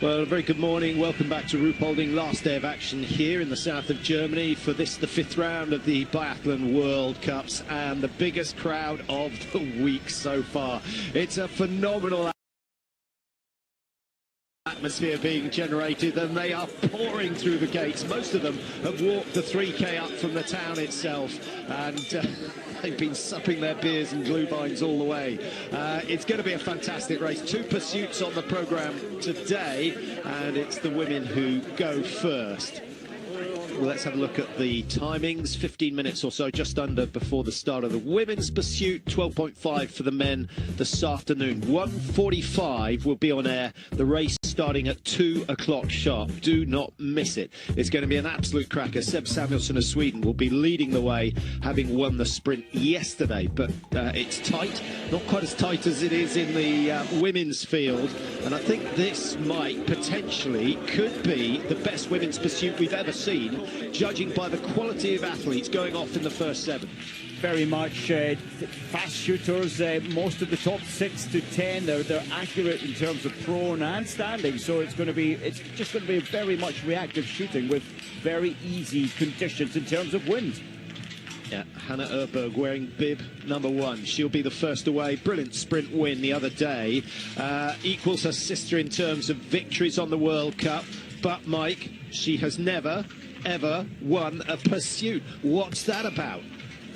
Well, a very good morning. Welcome back to Rupolding. Last day of action here in the south of Germany for this, the 5th round of the Biathlon World Cups, and the biggest crowd of the week so far. It's a phenomenal atmosphere being generated, and they are pouring through the gates. Most of them have walked the 3K up from the town itself, and they've been supping their beers and glühweins all the way. It's going to be a fantastic race. 2 pursuits on the programme today, and it's the women who go first. Well, let's have a look at the timings. 15 minutes or so, just under, before the start of the women's pursuit. 12.5 for the men this afternoon. 1:45 will be on air. The race starting at 2 o'clock sharp. Do not miss it. It's going to be an absolute cracker. Seb Samuelsson of Sweden will be leading the way, having won the sprint yesterday. But it's tight, not quite as tight as it is in the women's field. And I think this might potentially could be the best women's pursuit we've ever seen, judging by the quality of athletes going off in the first 7. Very much fast shooters. Most of the top 6 to 10, they're accurate in terms of prone and standing. So it's just going to be very much reactive shooting with very easy conditions in terms of wind. Yeah, Hannah Öberg wearing bib number 1. She'll be the first away. Brilliant sprint win the other day. Equals her sister in terms of victories on the World Cup. But, Mike, she has never, ever won a pursuit. What's that about?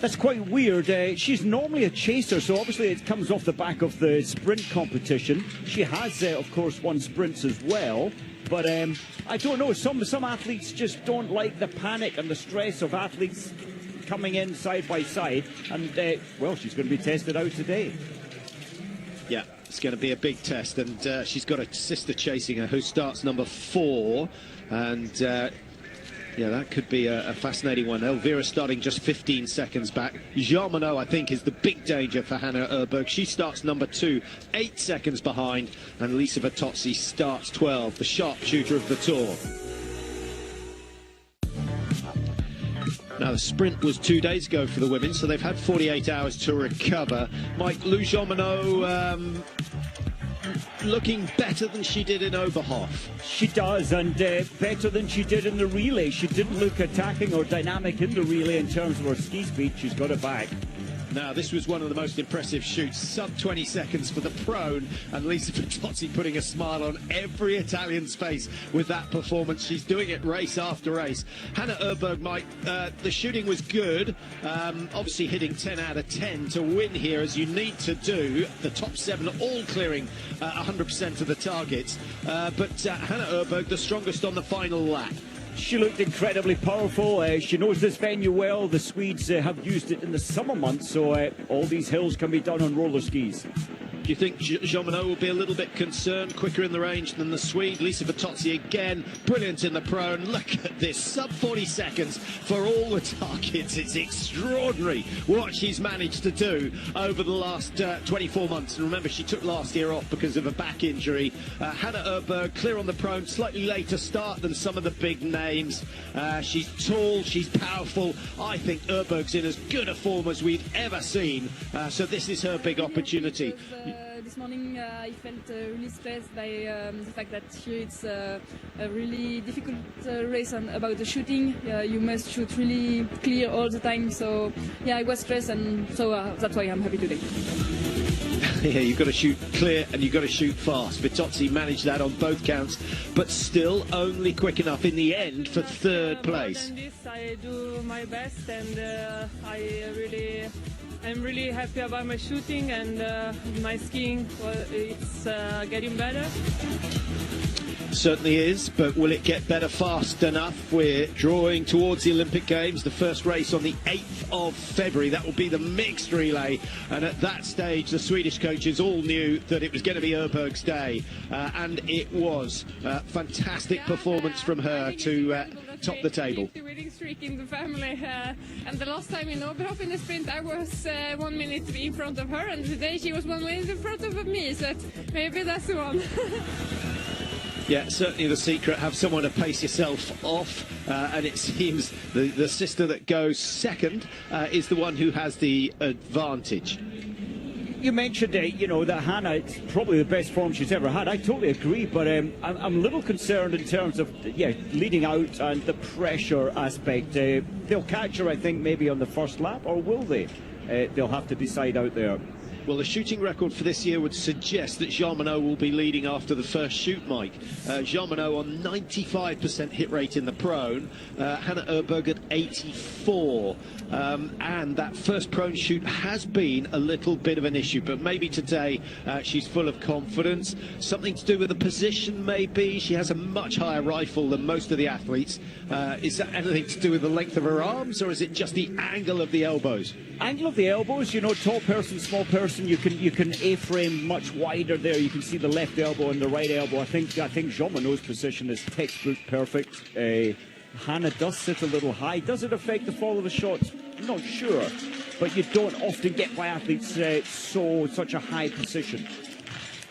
That's quite weird. She's normally a chaser, so obviously it comes off the back of the sprint competition. She has, of course, won sprints as well. But I don't know, some athletes just don't like the panic and the stress of athletes coming in side by side. And, well, she's going to be tested out today. Yeah, it's going to be a big test, and she's got a sister chasing her who starts number 4, and yeah, that could be a fascinating one. Elvira starting just 15 seconds back. Jean Monod, I think, is the big danger for Hannah Öberg. She starts number 2, 8 seconds behind, and Lisa Vitozzi starts 12, the sharpshooter of the Tour. Now, the sprint was 2 days ago for the women, so they've had 48 hours to recover. Mike, Lou Jean Monod looking better than she did in Oberhof. She does, and better than she did in the relay. She didn't look attacking or dynamic in the relay in terms of her ski speed. She's got it back. Now, this was one of the most impressive shoots, sub 20 seconds for the prone, and Lisa Vitozzi putting a smile on every Italian's face with that performance. She's doing it race after race. Hannah Öberg, Mike, the shooting was good, obviously hitting 10 out of 10 to win here, as you need to do. The top 7 all clearing 100% of the targets, but Hannah Öberg, the strongest on the final lap. She looked incredibly powerful. She knows this venue well. The Swedes have used it in the summer months, so all these hills can be done on roller skis. Do you think Jean Monod will be a little bit concerned, quicker in the range than the Swede? Lisa Vitozzi again, brilliant in the prone. Look at this, sub 40 seconds for all the targets. It's extraordinary what she's managed to do over the last 24 months. And remember, she took last year off because of a back injury. Hannah Öberg, clear on the prone, slightly later start than some of the big names. She's tall, she's powerful. I think Öberg's in as good a form as we've ever seen. So this is her big opportunity. This morning I felt really stressed by the fact that here it's a really difficult race about the shooting. You must shoot really clear all the time, so yeah, I was stressed, and so that's why I'm happy today. Yeah, you've got to shoot clear and you've got to shoot fast. Vitozzi managed that on both counts, but still only quick enough in the end for 3rd place. More than this, I do my best, and I'm really happy about my shooting, and my skiing. Well, it's getting better. Certainly is, but will it get better fast enough? We're drawing towards the Olympic Games, the first race on the 8th of February. That will be the mixed relay, and at that stage the Swedish coaches all knew that it was going to be Öberg's day, and it was. Fantastic performance from her to top the table. The winning streak in the family, and the last time in Oberhof in the sprint I was 1 minute in front of her, and today she was 1 minute in front of me, so maybe that's the one. Yeah, certainly the secret, have someone to pace yourself off, and it seems the sister that goes second is the one who has the advantage. You mentioned, you know, that Hannah, it's probably the best form she's ever had. I totally agree, but I'm a little concerned in terms of, leading out and the pressure aspect. They'll catch her, I think, maybe on the first lap, or will they? They'll have to decide out there. Well, the shooting record for this year would suggest that Jean Monod will be leading after the first shoot, Mike. Jean Monod on 95% hit rate in the prone, Hannah Erberg at 84. And that first prone shoot has been a little bit of an issue, but maybe today she's full of confidence. Something to do with the position, maybe. She has a much higher rifle than most of the athletes. Is that anything to do with the length of her arms, or is it just the angle of the elbows? Angle of the elbows, you know, tall person, small person, you can A-frame much wider there. You can see the left elbow and the right elbow. I think Jean Monod's position is textbook perfect. Hannah does sit a little high. Does it affect the fall of the shots? I'm not sure. But you don't often get biathletes such a high position.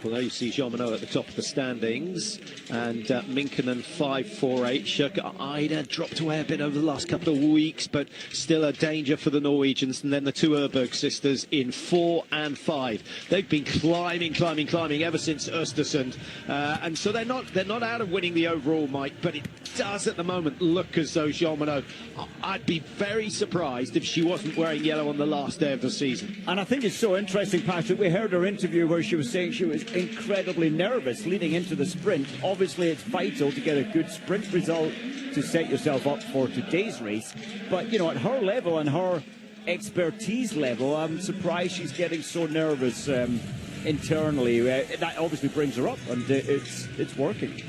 Well, there you see Jean Monod at the top of the standings, and Minkkinen 5.48. Sjurka Ida dropped away a bit over the last couple of weeks, but still a danger for the Norwegians. And then the two Erberg sisters in 4 and 5. They've been climbing ever since Östersund, and so they're not out of winning the overall, Mike. But it does at the moment look as though Jean Monod, I'd be very surprised if she wasn't wearing yellow on the last day of the season. And I think it's so interesting, Patrick. We heard her interview where she was saying she was incredibly nervous leading into the sprint. Obviously, it's vital to get a good sprint result to set yourself up for today's race. But, you know, at her level and her expertise level, I'm surprised she's getting so nervous internally. That obviously brings her up, and it's working.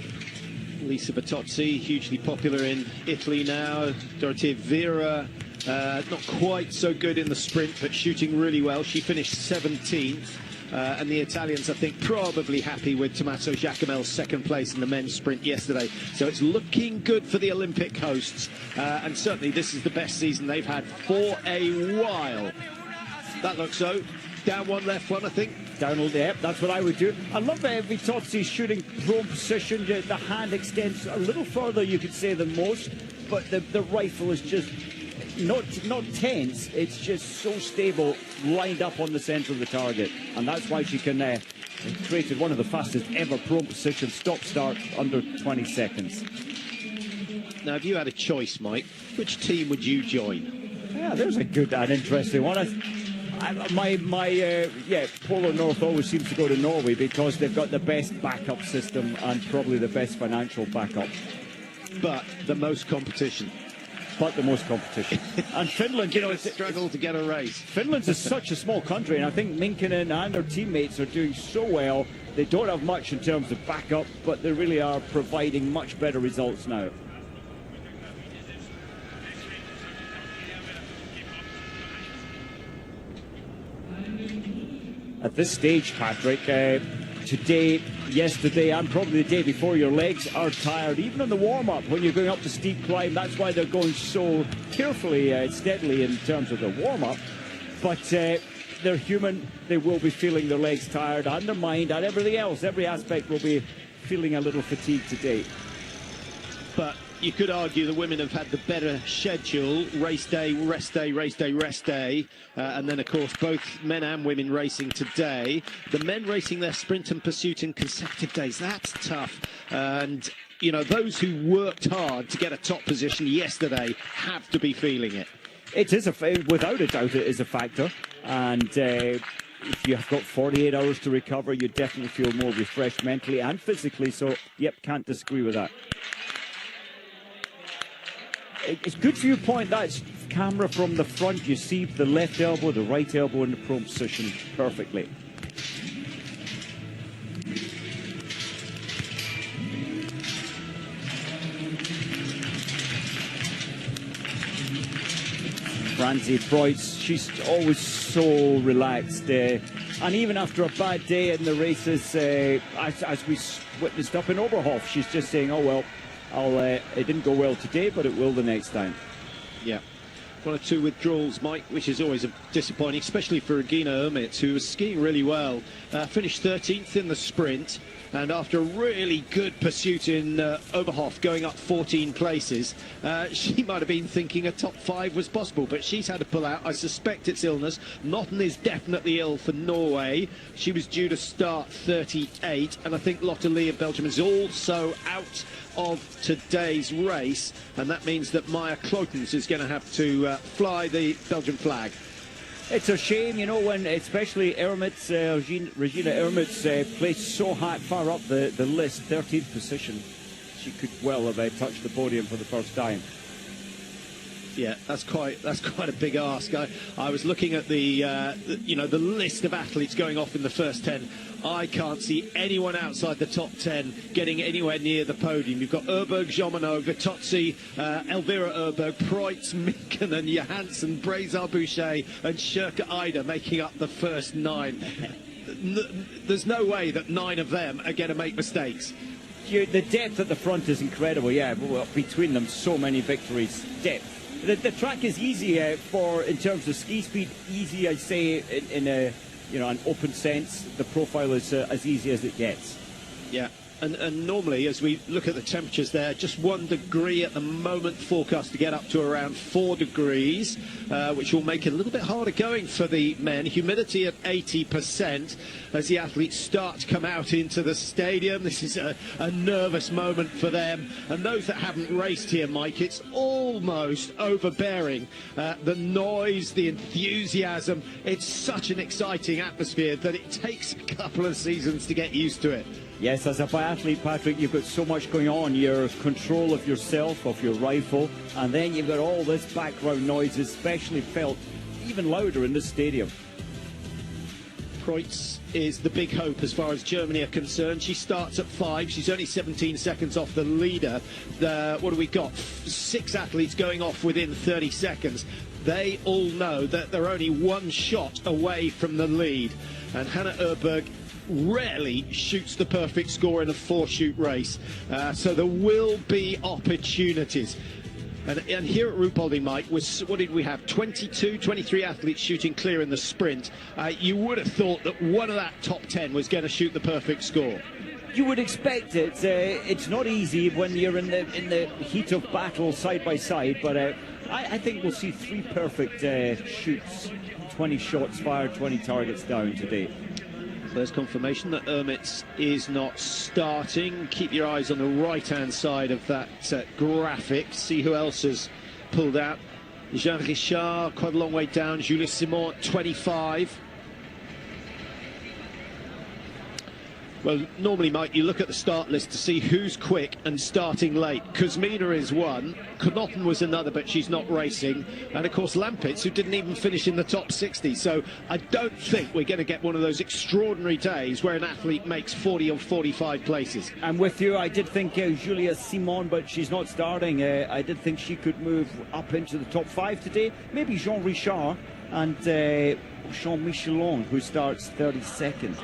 Lisa Bertozzi, hugely popular in Italy now. Dorothea Vera, not quite so good in the sprint, but shooting really well. She finished 17th. And the Italians, I think, probably happy with Tommaso Giacomel's second place in the men's sprint yesterday. So it's looking good for the Olympic hosts. And certainly this is the best season they've had for a while. That looks so. Down one, left one, I think. Down all the app, that's what I would do. I love Vitozzi's shooting prone position. The hand extends a little further, you could say, than most. But the rifle is just not tense, it's just so stable, lined up on the centre of the target, and that's why she can created one of the fastest ever prone position stop-start under 20 seconds. Now, if you had a choice, Mike, which team would you join? Yeah, there's a good and interesting one. Polar North always seems to go to Norway because they've got the best backup system and probably the best financial backup. But the most competition. And Finland, you know, it's struggle to get a race. Finland's is such a small country, and I think Minkkinen and their teammates are doing so well. They don't have much in terms of backup, but they really are providing much better results now. At this stage, Patrick, today, yesterday, and probably the day before, your legs are tired. Even on the warm-up, when you're going up the steep climb, that's why they're going so carefully, steadily in terms of the warm-up. But they're human. They will be feeling their legs tired, and their mind, and everything else. Every aspect will be feeling a little fatigued today. But you could argue the women have had the better schedule. Race day, rest day, race day, rest day. And then, of course, both men and women racing today. The men racing their sprint and pursuit in consecutive days. That's tough. And, you know, those who worked hard to get a top position yesterday have to be feeling it. It is, without a doubt, it is a factor. And if you've got 48 hours to recover, you definitely feel more refreshed mentally and physically. So, yep, can't disagree with that. It's good viewpoint. That's camera from the front. You see the left elbow, the right elbow in the prone position perfectly. Franzi Preuss, she's always so relaxed. And even after a bad day in the races, as we witnessed up in Oberhof, she's just saying, oh, well, it didn't go well today, but it will the next time. Yeah. One or two withdrawals, Mike, which is always disappointing, especially for Regina Ermitz, who was skiing really well. Finished 13th in the sprint, and after a really good pursuit in Oberhof, going up 14 places, she might have been thinking a top 5 was possible, but she's had to pull out. I suspect it's illness. Notten is definitely ill for Norway. She was due to start 38, and I think Lotte Lee of Belgium is also out of today's race, and that means that Maya Klotens is going to have to fly the Belgian flag. It's a shame, you know, when especially Ermits, Regina Ermits placed so high, far up the list, 13th position. She could well have touched the podium for the first time. Yeah, that's quite a big ask. I was looking at the list of athletes going off in the first 10. I can't see anyone outside the top 10 getting anywhere near the podium. You've got Urberg, Jomano, Vitozzi, Elvira Urberg, Preutz, Minken, Johansson, Brazar Boucher and Shirka Ida making up the first 9. There's no way that 9 of them are going to make mistakes. The depth at the front is incredible, yeah. Well, between them, so many victories. Depth. The track is easy in terms of ski speed. Easy, I say, in a an open sense. The profile is as easy as it gets. Yeah. And normally, as we look at the temperatures there, just 1 degree at the moment, forecast to get up to around 4 degrees, which will make it a little bit harder going for the men. Humidity at 80% as the athletes start to come out into the stadium. This is a nervous moment for them. And those that haven't raced here, Mike, it's almost overbearing. The noise, the enthusiasm, it's such an exciting atmosphere that it takes a couple of seasons to get used to it. Yes, as a biathlete, Patrick, you've got so much going on. Your control of yourself, of your rifle, and then you've got all this background noise, especially felt even louder in this stadium. Preutz is the big hope as far as Germany are concerned. She starts at 5. She's only 17 seconds off the leader. What do we got? 6 athletes going off within 30 seconds. They all know that they're only 1 shot away from the lead. And Hannah Urberg rarely shoots the perfect score in a 4-shoot race, so there will be opportunities. And here at Rupoldi, Mike, what did we have? 23 athletes shooting clear in the sprint. You would have thought that one of that top 10 was going to shoot the perfect score. You would expect it. It's not easy when you're in the heat of battle side by side, but I think we'll see 3 perfect shoots, 20 shots fired, 20 targets down today. There's confirmation that Ermits is not starting. Keep your eyes on the right-hand side of that graphic. See who else has pulled out. Jean Richard, quite a long way down. Julius Simon, 25. Well, normally, Mike, you look at the start list to see who's quick and starting late. Kuzmina is one, Knotten was another, but she's not racing. And, of course, Lampitz, who didn't even finish in the top 60. So I don't think we're going to get one of those extraordinary days where an athlete makes 40 or 45 places. I'm with you. I did think Julia Simon, but she's not starting. I did think she could move up into the top 5 today. Maybe Jean Richard and Jean Michelon, who starts 32nd.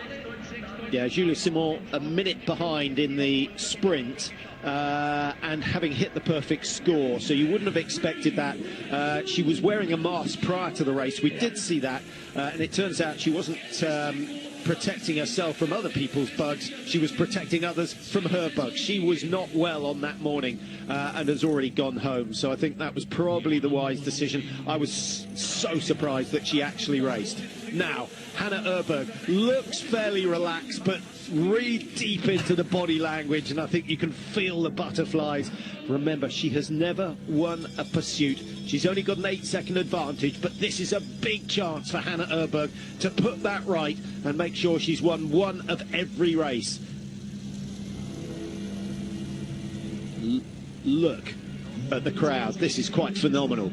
Yeah, Julia Simon a minute behind in the sprint and having hit the perfect score, so you wouldn't have expected that. She was wearing a mask prior to the race. We did see that, and it turns out she wasn't protecting herself from other people's bugs. She was protecting others from her bugs. She was not well on that morning and has already gone home, so I think that was probably the wise decision. I was so surprised that she actually raced. Now, Hannah Urberg looks fairly relaxed, but read deep into the body language, and I think you can feel the butterflies. Remember, she has never won a pursuit. She's only got an 8-second advantage, but this is a big chance for Hannah Urberg to put that right and make sure she's won one of every race. Look at the crowd. This is quite phenomenal.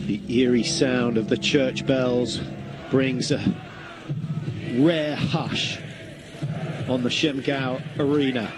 The eerie sound of the church bells brings a rare hush on the Schemgau Arena.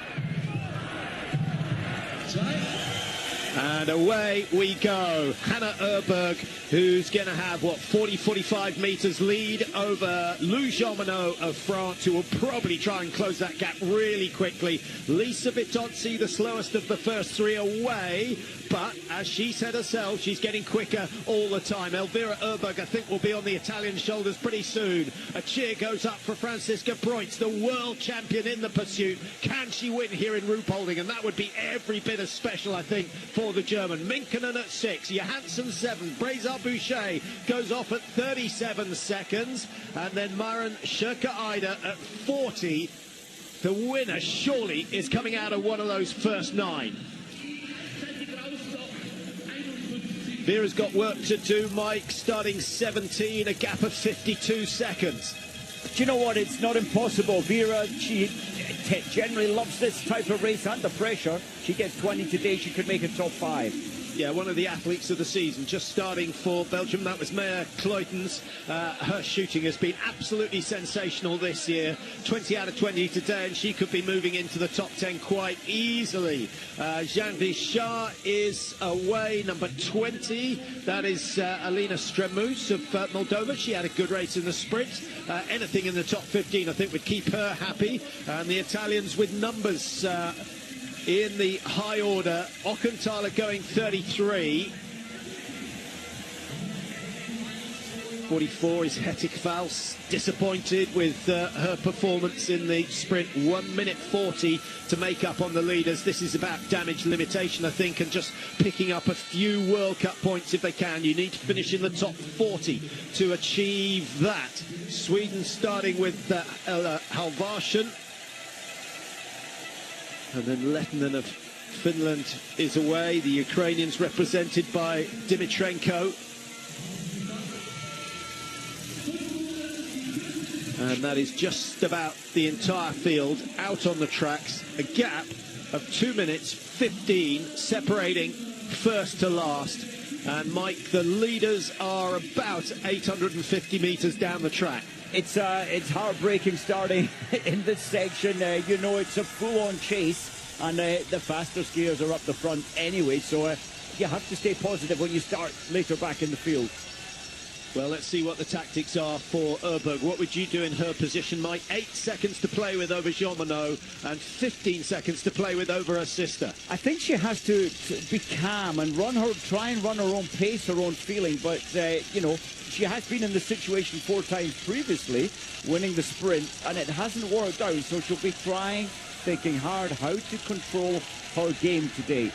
And away we go. Hannah Urberg who's going to have, what, 40, 45 metres lead over Lou Jomino of France, who will probably try and close that gap really quickly. Lisa Vitozzi, the slowest of the first three away, but as she said herself, she's getting quicker all the time. Elvira Erberg, I think, will be on the Italian shoulders pretty soon. A cheer goes up for Franziska Preuss, the world champion in the pursuit. Can she win here in Rupolving? And that would be every bit as special, I think, for the German. Minkinen at 6, Johansson 7, Breza Boucher goes off at 37 seconds, and then Maren Schurke-Eider at 40. The winner surely is coming out of one of those first 9. Vera's got work to do, Mike, starting 17, a gap of 52 seconds. Do you know what? It's not impossible. Vera, she generally loves this type of race under pressure. She gets 20 today, she could make a top 5. Yeah, one of the athletes of the season, just starting for Belgium. That was Maya Kleutens. Her shooting has been absolutely sensational this year. 20 out of 20 today, and she could be moving into the top 10 quite easily. Jean Vichard is away, number 20. That is Alina Stremus of Moldova. She had a good race in the sprint. Anything in the top 15, I think, would keep her happy. And the Italians with numbers in the high order. Ockenthaler going 33. 44 is Hetik Vals, disappointed with her performance in the sprint. 1 minute 40 to make up on the leaders. This is about damage limitation, I think, and just picking up a few World Cup points if they can. You need to finish in the top 40 to achieve that. Sweden starting with Halvarsson. And then Lettinen of Finland is away. The Ukrainians represented by Dimitrenko. And that is just about the entire field out on the tracks. A gap of 2 minutes 15 separating first to last. And Mike, the leaders are about 850 metres down the track. It's heartbreaking starting in this section. You know, it's a full-on chase, and the faster skiers are up the front anyway, so you have to stay positive when you start later back in the field. Well, let's see what the tactics are for Erberg. What would you do in her position, Mike? 8 seconds to play with over Jomino and 15 seconds to play with over her sister. I think she has to be calm and try and run her own pace, her own feeling. But, you know, she has been in this situation 4 times previously, winning the sprint, and it hasn't worked out. So she'll be thinking hard how to control her game today.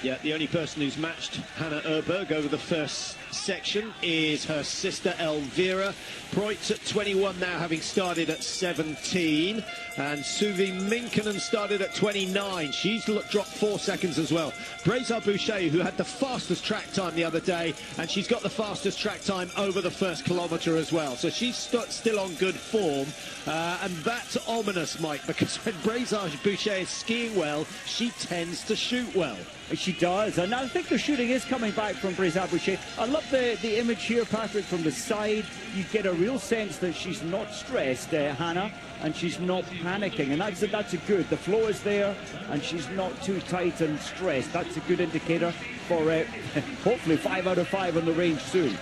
Yeah, the only person who's matched Hannah Erberg over the first section is her sister Elvira Preuss at 21 now, having started at 17, and Suvi Minkinen started at 29. She's dropped 4 seconds as well. Breza Boucher, who had the fastest track time the other day, and she's got the fastest track time over the first kilometre as well, so she's still on good form, and that's ominous, Mike, because when Breza Boucher is skiing well, she tends to shoot well. She does, and I think the shooting is coming back from Breza Boucher. I love the image here, Patrick, from the side. You get a real sense that she's not stressed, Hannah, and she's not panicking, and that's a good. The flow is there, and she's not too tight and stressed. That's a good indicator for hopefully 5 out of 5 on the range soon.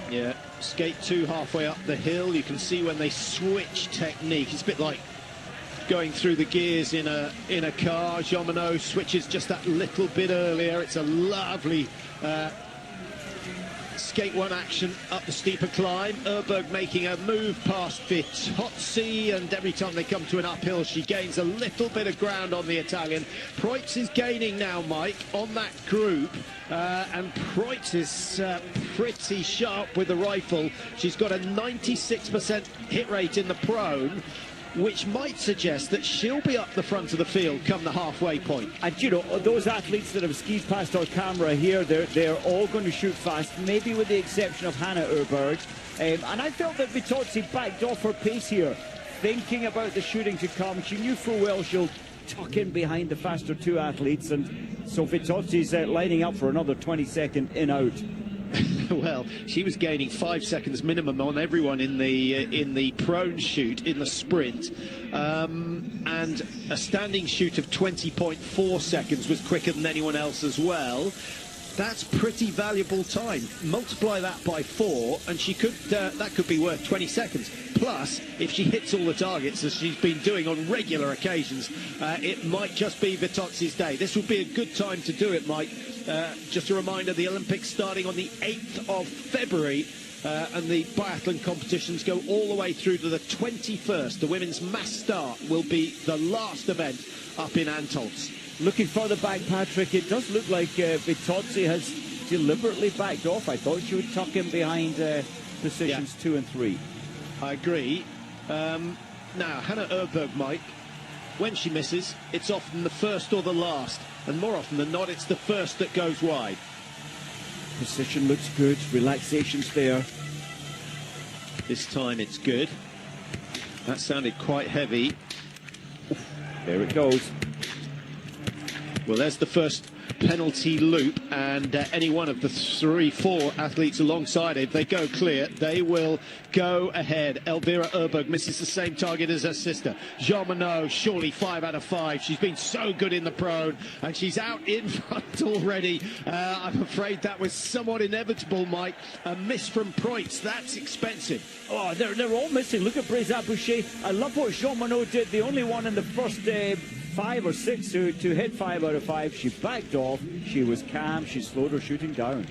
Yeah, skate 2 halfway up the hill. You can see when they switch technique. It's a bit like going through the gears in a car. Jomino switches just that little bit earlier. It's a lovely skate 1 action up the steeper climb. Erberg making a move past Vitozzi, and every time they come to an uphill, she gains a little bit of ground on the Italian. Preuss is gaining now, Mike, on that group, and Preuss is pretty sharp with the rifle. She's got a 96% hit rate in the prone, which might suggest that she'll be up the front of the field come the halfway point. And you know, those athletes that have skied past our camera here, they're all going to shoot fast, maybe with the exception of Hannah Erberg. And I felt that Vitozzi backed off her pace here, thinking about the shooting to come. She knew full well she'll tuck in behind the faster 2 athletes, and so Vitozzi's lining up for another 20-second in-out. Well, she was gaining 5 seconds minimum on everyone in the prone shoot in the sprint, and a standing shoot of 20.4 seconds was quicker than anyone else as well. That's pretty valuable time. Multiply that by 4, and she could that could be worth 20 seconds. Plus, if she hits all the targets, as she's been doing on regular occasions, it might just be Vitozzi's day. This would be a good time to do it, Mike. Just a reminder, the Olympics starting on the 8th of February, and the biathlon competitions go all the way through to the 21st. The women's mass start will be the last event up in Antolz. Looking further back, Patrick, it does look like Vitozzi has deliberately backed off. I thought she would tuck in behind positions 2 and 3. I agree. Now, Hannah Öberg, Mike, when she misses, it's often the first or the last. And more often than not, it's the first that goes wide. Position looks good. Relaxation's there. This time it's good. That sounded quite heavy. There it goes. Well, there's the first penalty loop, and any one of the 3-4 athletes alongside it, if they go clear, they will go ahead. Elvira Öberg misses the same target as her sister. Jean Monod, surely 5 out of 5. She's been so good in the prone, and she's out in front already. I'm afraid that was somewhat inevitable, Mike. A miss from Preutz, that's expensive. Oh, they're all missing. Look at Breza Boucher. I love what Jean Monod did. The only one in the first 5 or 6 to hit 5 out of 5. She backed off. She was calm. She slowed her shooting down.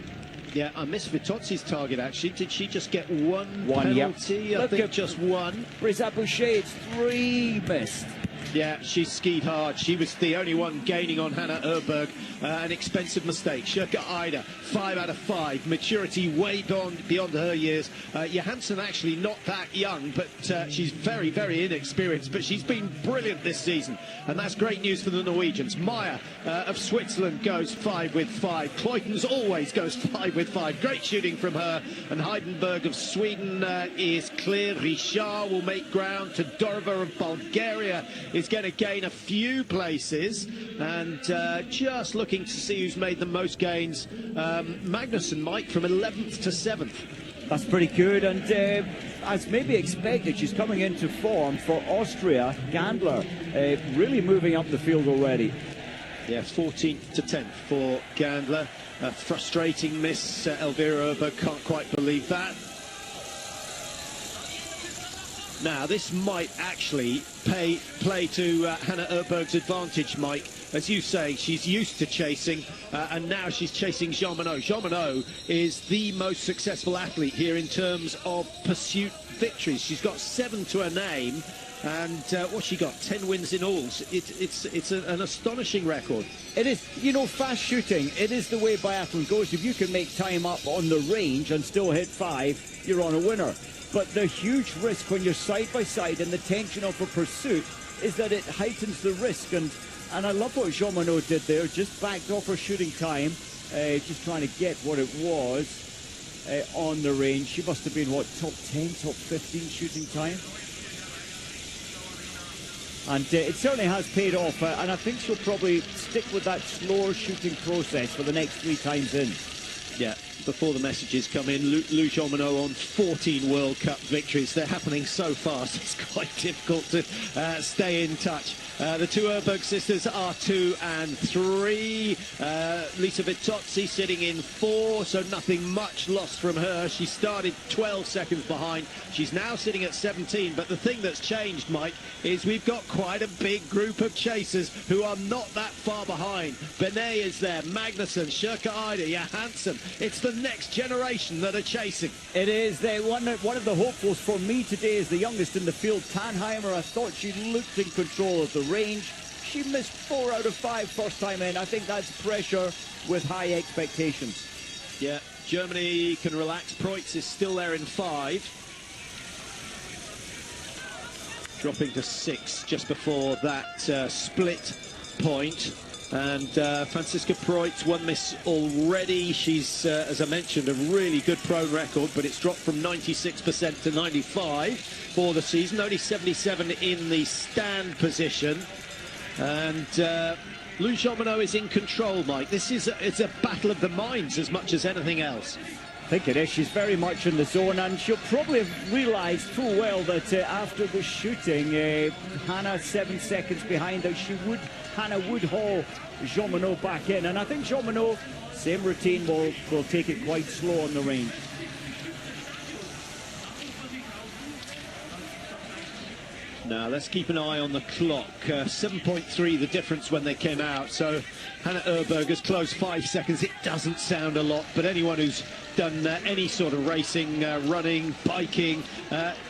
Yeah, I missed Vitozzi's target, actually. Did she just get one penalty? Yep. I think just one. Breza Boucher, it's 3 missed. Yeah, she skied hard. She was the only one gaining on Hannah Öberg. An expensive mistake. Shirka Ida, 5 out of 5. Maturity way beyond her years. Johansson actually not that young, but she's very, very inexperienced. But she's been brilliant this season, and that's great news for the Norwegians. Meyer of Switzerland goes 5 with 5. Kleutens always goes 5 with 5. Great shooting from her. And Heidenberg of Sweden is clear. Richard will make ground. Todorova of Bulgaria is going to gain a few places, and just looking to see who's made the most gains. Magnusson, Mike, from 11th to 7th. That's pretty good, and as maybe expected, she's coming into form for Austria. Gandler really moving up the field already. Yeah, 14th to 10th for Gandler. A frustrating miss. Elvira Öberg can't quite believe that. Now, this might actually play to Hannah Öberg's advantage, Mike. As you say, she's used to chasing, and now she's chasing Jean Monod. Jean Monod is the most successful athlete here in terms of pursuit victories. She's got 7 to her name, and what's she got? 10 wins in all. It's an astonishing record. It is, you know, fast shooting. It is the way biathlon goes. If you can make time up on the range and still hit 5, you're on a winner. But the huge risk when you're side by side and the tension of a pursuit is that it heightens the risk. And I love what Jean Monod did there. Just backed off her shooting time, just trying to get what it was on the range. She must have been, what, top 10, top 15 shooting time? And it certainly has paid off. And I think she'll probably stick with that slower shooting process for the next 3 times in. Yeah, before the messages come in, Lou Jean Monod on 14 World Cup victories. They're happening so fast, it's quite difficult to stay in touch. The 2 Öberg sisters are 2 and 3. Lisa Vitozzi sitting in 4, so nothing much lost from her. She started 12 seconds behind. She's now sitting at 17, but the thing that's changed, Mike, is we've got quite a big group of chasers who are not that far behind. Benet is there, Magnusson, Shirka Ida, Johansson. It's the next generation that are chasing. It is. One of the hopefuls for me today is the youngest in the field, Tannheimer. I thought she looked in control of the range. She missed 4 out of 5 first time in. I think that's pressure with high expectations. Yeah, Germany can relax. Preutz is still there in 5. Dropping to 6 just before that split point. And Franziska Preutz, 1 miss already. She's, as I mentioned, a really good prone record, but it's dropped from 96% to 95 for the season. Only 77 in the stand position. And Lou Jean Monod is in control, Mike. This is it's a battle of the minds as much as anything else. I think it is. She's very much in the zone, and she'll probably have realised full well that after the shooting, Hannah 7 seconds behind her, Hannah would haul Jean Monod back in. And I think Jean Monod Same routine, will take it quite slow on the range. Now let's keep an eye on the clock. 7.3 the difference when they came out. So Hannah Erberger's close 5 seconds. It doesn't sound a lot, but anyone who's done any sort of racing, running, biking,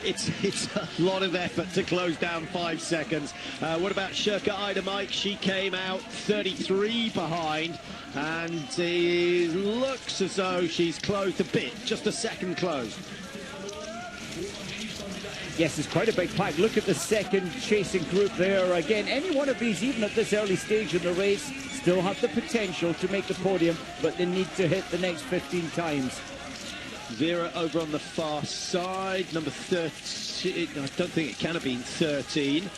it's a lot of effort to close down 5 seconds. What about Sherka Ida Mike? She came out 33 behind, and it looks as though she's closed a bit, just a second close. Yes, it's quite a big pack. Look at the second chasing group there. Again, any one of these, even at this early stage in the race, still have the potential to make the podium, but they need to hit the next 15 times. Vera over on the far side, number 13. I don't think it can have been 13.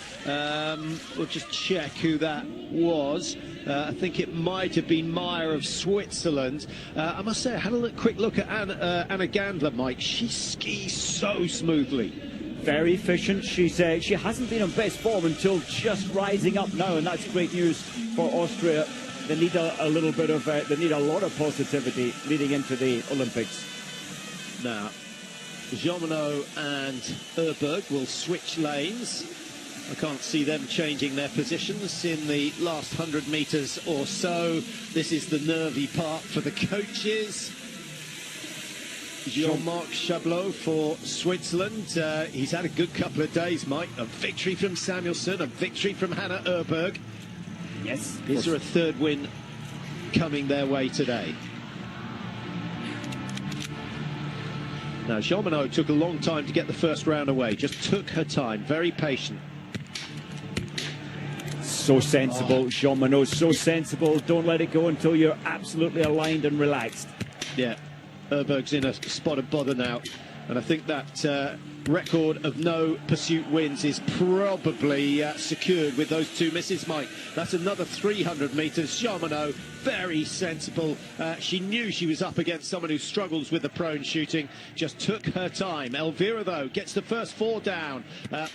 We'll just check who that was. I think it might have been Meyer of Switzerland. I must say, I had a quick look at Anna Gandler, Mike. She skis so smoothly. Very efficient. She hasn't been on best form until just rising up now, and that's great news for Austria. They need a little bit of, they need a lot of positivity leading into the Olympics. Now, Jomino and Erberg will switch lanes. I can't see them changing their positions in the last 100 metres or so. This is the nervy part for the coaches. Jean-Marc Chablot for Switzerland. He's had a good couple of days, Mike. A victory from Samuelsson, a victory from Hannah Erberg. Yes. Is there a third win coming their way today? Now, Jomino took a long time to get the first round away. Just took her time. Very patient. So sensible, Jomino. So sensible. Don't let it go until you're absolutely aligned and relaxed. Yeah. Erberg's in a spot of bother now, and I think that record of no pursuit wins is probably secured with those two misses, Mike. That's another 300 metres. Jomino, very sensible. She knew she was up against someone who struggles with the prone shooting, just took her time. Elvira, though, gets the first 4 down,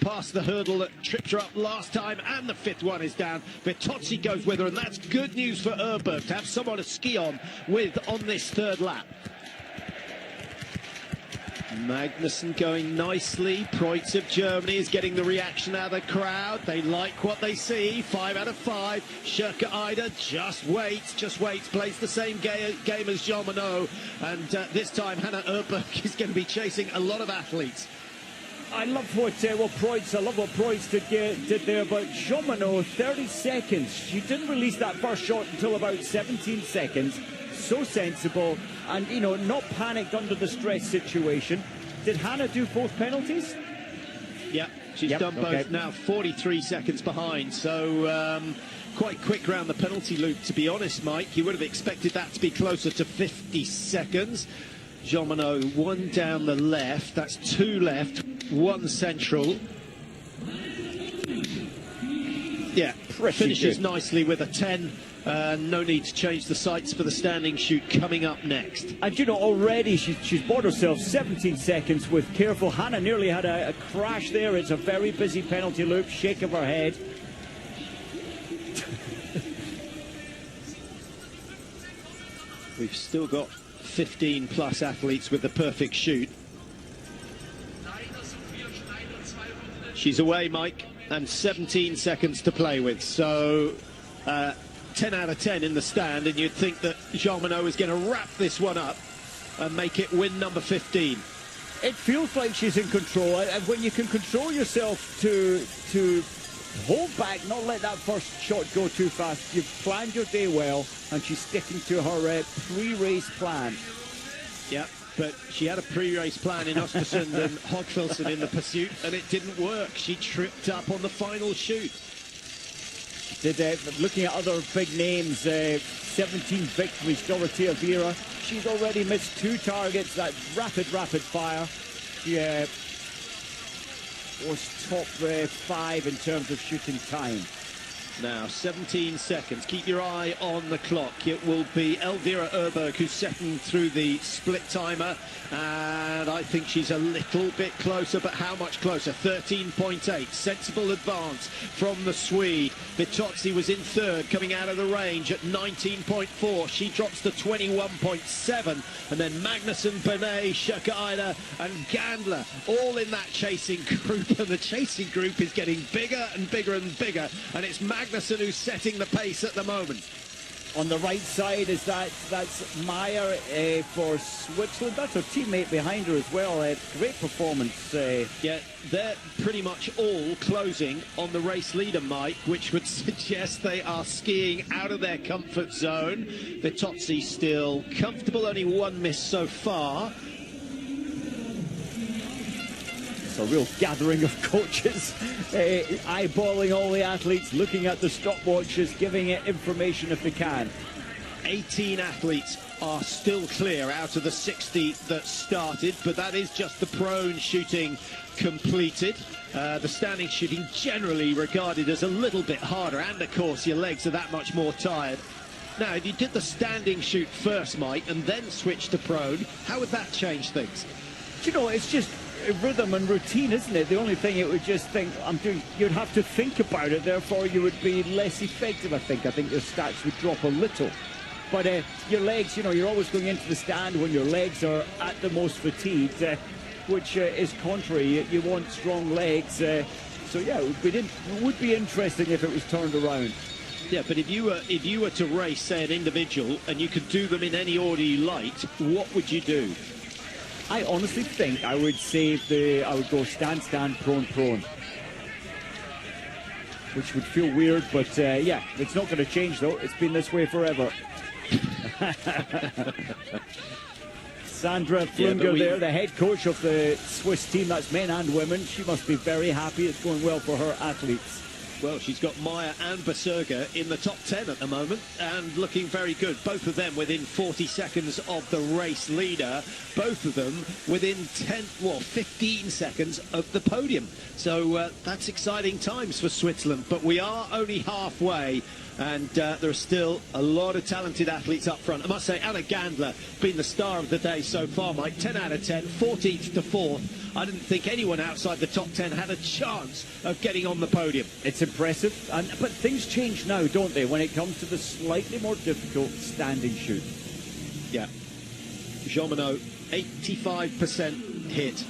past the hurdle that tripped her up last time, and the 5th one is down. Vitozzi goes with her, and that's good news for Erberg to have someone to ski on with on this 3rd lap. Magnussen going nicely. Preutz of Germany is getting the reaction out of the crowd. They like what they see. 5 out of 5. Sherka Ida just waits, plays the same game as Jomino. And this time Hannah Erberg is going to be chasing a lot of athletes. I love what Preutz did there, but Jomino, 30 seconds. She didn't release that first shot until about 17 seconds. So sensible, and not panicked under the stress situation. Did Hannah do both penalties? Yeah, she's done both. Okay. Now 43 seconds behind, so quite quick round the penalty loop, to be honest, Mike. You would have expected that to be closer to 50 seconds. Jomino, 1 down the left, that's 2 left, 1 central. Yeah, finishes nicely with a 10. No need to change the sights for the standing shoot coming up next. And already she's bought herself 17 seconds with careful. Hannah nearly had a crash there. It's a very busy penalty loop. Shake of her head. We've still got 15 plus athletes with the perfect shoot. She's away, Mike, and 17 seconds to play with. So 10 out of 10 in the stand, and you'd think that Jomino is going to wrap this one up and make it win number 15. It feels like she's in control, and when you can control yourself to hold back, not let that first shot go too fast, you've planned your day well, and she's sticking to her pre-race plan. Yeah, but she had a pre-race plan in Östersund and Hogfilson in the pursuit, and it didn't work. She tripped up on the final shoot. Looking at other big names, 17 victories, Dorothea Vera. She's already missed 2 targets. That rapid fire. She was top 5 in terms of shooting time. Now, 17 seconds. Keep your eye on the clock. It will be Elvira Erberg who's setting through the split timer. And I think she's a little bit closer, but how much closer? 13.8. Sensible advance from the Swede. Vitozzi was in third, coming out of the range at 19.4. She drops to 21.7. And then Magnussen, Benet, Shakaida and Gandler all in that chasing group. And the chasing group is getting bigger and bigger and bigger. And it's Magnussen who's setting the pace at the moment. On the right side is that's Meyer for Switzerland. That's her teammate behind her as well. Great performance. Yeah, they're pretty much all closing on the race leader, Mike, which would suggest they are skiing out of their comfort zone. Vitozzi still comfortable, only one miss so far. It's a real gathering of coaches, eyeballing all the athletes, looking at the stopwatches, giving it information if they can. 18 athletes are still clear out of the 60 that started, but that is just the prone shooting completed. The standing shooting generally regarded as a little bit harder, and of course your legs are that much more tired. Now, if you did the standing shoot first, Mike, and then switch to prone, how would that change things? You know, it's just rhythm and routine, isn't it? The only thing it would just think I'm doing, you'd have to think about it, therefore you would be less effective. I think your stats would drop a little, but your legs, you know, you're always going into the stand when your legs are at the most fatigued, which is contrary. You want strong legs, so yeah, it would be interesting if it was turned around. Yeah, but if you were to race, say, an individual, and you could do them in any order you liked, what would you do? I honestly think I would I would go stand, prone, which would feel weird, but yeah, it's not going to change though. It's been this way forever. Sandra Flunger there, the head coach of the Swiss team, that's men and women. She must be very happy. It's going well for her athletes. Well, she's got Meyer and Berserger in the top 10 at the moment and looking very good. Both of them within 40 seconds of the race leader. Both of them within 15 seconds of the podium. So that's exciting times for Switzerland. But we are only halfway. And there are still a lot of talented athletes up front. I must say, Anna Gandler been the star of the day so far, Mike. 10 out of 10, 14th to 4th. I didn't think anyone outside the top 10 had a chance of getting on the podium. It's impressive, but things change now, don't they, when it comes to the slightly more difficult standing shoot. Yeah. Jean Monod, 85% hit.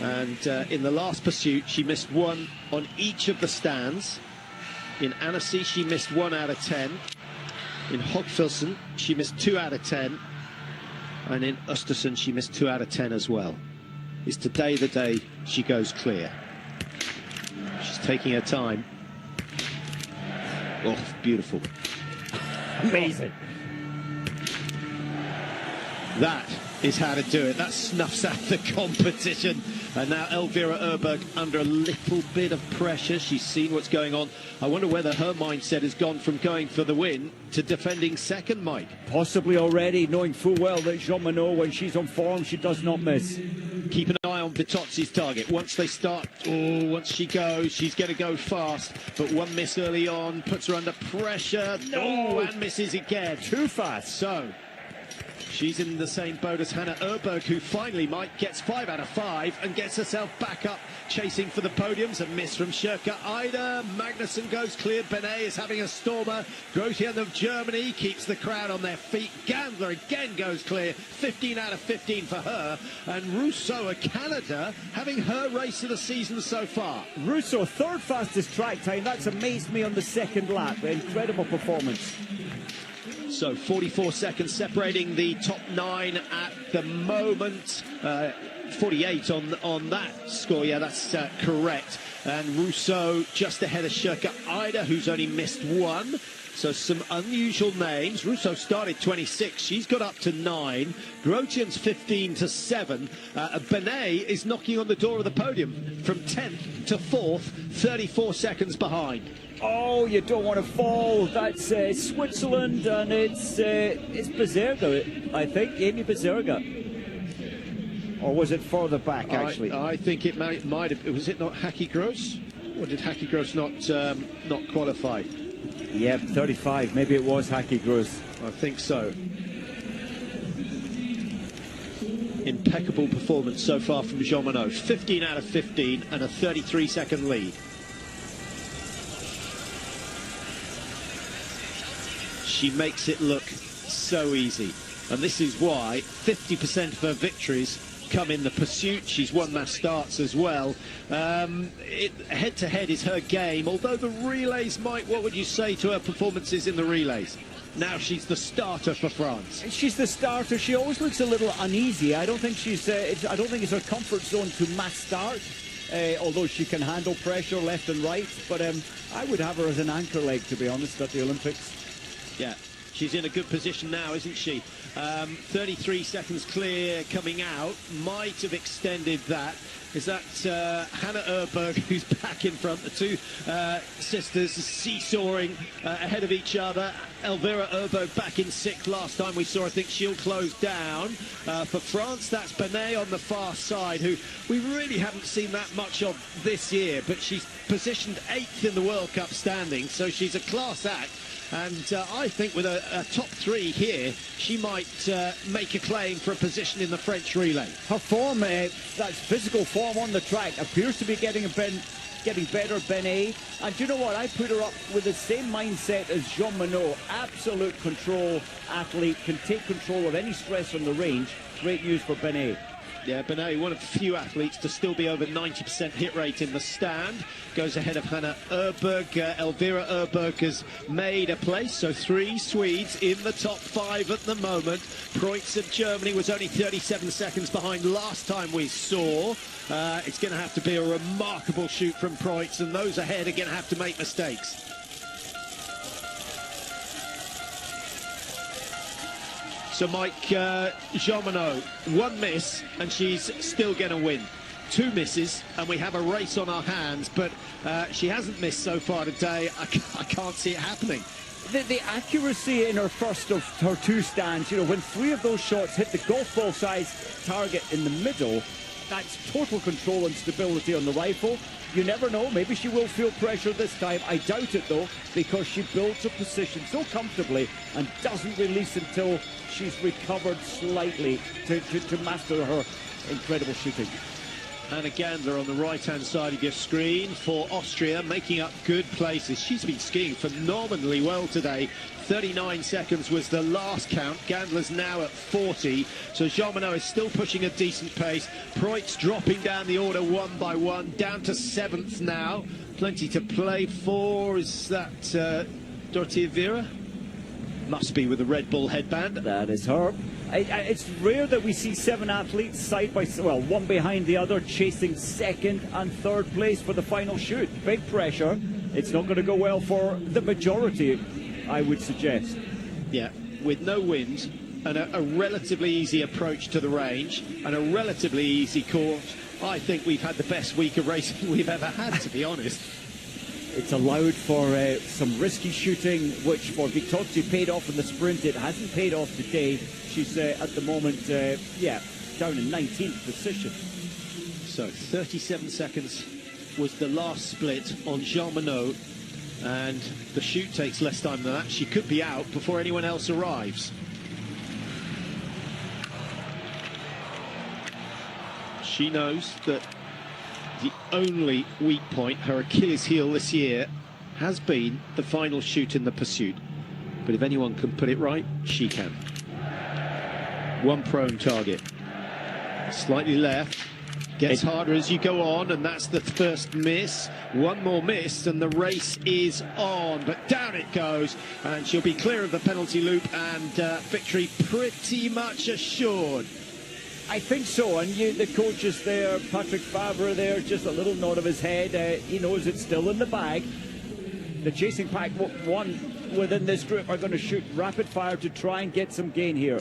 And in the last pursuit, she missed one on each of the stands. In Annecy, she missed 1 out of 10. In Hogfilsen, she missed 2 out of 10. And in Östersund, she missed 2 out of 10 as well. Is today the day she goes clear? She's taking her time. Oh, beautiful. Amazing. That is how to do it. That snuffs out the competition. And now Elvira Erberg under a little bit of pressure. She's seen what's going on. I wonder whether her mindset has gone from going for the win to defending second, Mike. Possibly already, knowing full well that Jean Monod, when she's on form, she does not miss. Keep an eye on Vitozzi's target. Once they start, once she goes, she's going to go fast. But one miss early on puts her under pressure. No, and misses again. Too fast. So she's in the same boat as Hannah Erberg, who finally, Mike, gets 5 out of 5 and gets herself back up, chasing for the podiums. A miss from Shirka Ida. Magnussen goes clear. Benet is having a stormer. Grothian of Germany keeps the crowd on their feet. Gandler again goes clear. 15 out of 15 for her. And Rousseau of Canada having her race of the season so far. Rousseau, third fastest track time. That's amazed me on the second lap. Incredible performance. So 44 seconds separating the top 9 at the moment. 48 on that score. Yeah, that's correct. And Rousseau just ahead of Shirka Ida, who's only missed 1. So some unusual names. Rousseau started 26. She's got up to 9. Grothian's 15 to 7. Benet is knocking on the door of the podium from 10th to 4th, 34 seconds behind. Oh, you don't want to fall. That's Switzerland, and it's Berserger, I think, Amy Berserger. Or was it further back, actually? I think it might have. Was it not Haki Gross? Or did Haki Gross not qualify? Yeah, 35. Maybe it was Haki Gross. I think so. Impeccable performance so far from Jean Monod. 15 out of 15 and a 33-second lead. She makes it look so easy. And this is why 50% of her victories come in the pursuit. She's won mass starts as well. Head-to-head is her game, although the relays might, what would you say to her performances in the relays? Now she's the starter for France. She's the starter. She always looks a little uneasy. I don't think she's. I don't think it's her comfort zone to mass start. Although she can handle pressure left and right, but I would have her as an anchor leg, to be honest, at the Olympics. Yeah, she's in a good position now, isn't she? 33 seconds clear coming out. Might have extended that. Is that Hannah Erberg, who's back in front? The two sisters seesawing ahead of each other. Elvira Erberg back in sixth last time we saw. I think she'll close down. For France, that's Benet on the far side, who we really haven't seen that much of this year, but she's positioned 8th in the World Cup standings, so she's a class act. And I think with a top 3 here, she might make a claim for a position in the French relay. Her form, that's physical form on the track, appears to be getting better, Benet. And you know what? I put her up with the same mindset as Jean Monod. Absolute control athlete, can take control of any stress on the range. Great news for Benet. Yeah, Benet, one of the few athletes to still be over 90% hit rate in the stand. Goes ahead of Hannah Erberg. Elvira Erberg has made a place, so 3 Swedes in the top 5 at the moment. Preutz of Germany was only 37 seconds behind last time we saw. It's going to have to be a remarkable shoot from Preutz, and those ahead are going to have to make mistakes. So Mike, Jean Monod, 1 miss and she's still going to win. 2 misses and we have a race on our hands, but she hasn't missed so far today. I can't see it happening. The accuracy in her first of her 2 stands, you know, when 3 of those shots hit the golf ball size target in the middle, that's total control and stability on the rifle. You never know, maybe she will feel pressure this time. I doubt it though, because she builds her position so comfortably and doesn't release until she's recovered slightly to master her incredible shooting. Anna Gandler on the right-hand side of your screen for Austria, making up good places. She's been skiing phenomenally well today. 39 seconds was the last count. Gandler's now at 40. So Jean Monod is still pushing a decent pace. Preutz dropping down the order 1 by 1, down to 7th now. Plenty to play for. Is that Dorothea Vera? Must be with the Red Bull headband. That is her. It's rare that we see 7 athletes side by side, well, one behind the other, chasing 2nd and 3rd place for the final shoot. Big pressure. It's not going to go well for the majority, I would suggest. Yeah, with no wind and a relatively easy approach to the range and a relatively easy course, I think we've had the best week of racing we've ever had, to be honest. It's allowed for some risky shooting, which for Vitozzi paid off in the sprint. It hasn't paid off today. She's at the moment, down in 19th position. So 37 seconds was the last split on Jean Monod, and the shoot takes less time than that. She could be out before anyone else arrives. She knows that the only weak point, her Achilles heel this year, has been the final shoot in the pursuit. But if anyone can put it right, she can. 1 prone target. Slightly left. Gets harder as you go on, and that's the first miss. 1 more miss, and the race is on. But down it goes, and she'll be clear of the penalty loop, and victory pretty much assured. I think so, and the coach is there, Patrick Favre there, just a little nod of his head. He knows it's still in the bag. The chasing pack, one within this group, are going to shoot rapid fire to try and get some gain here.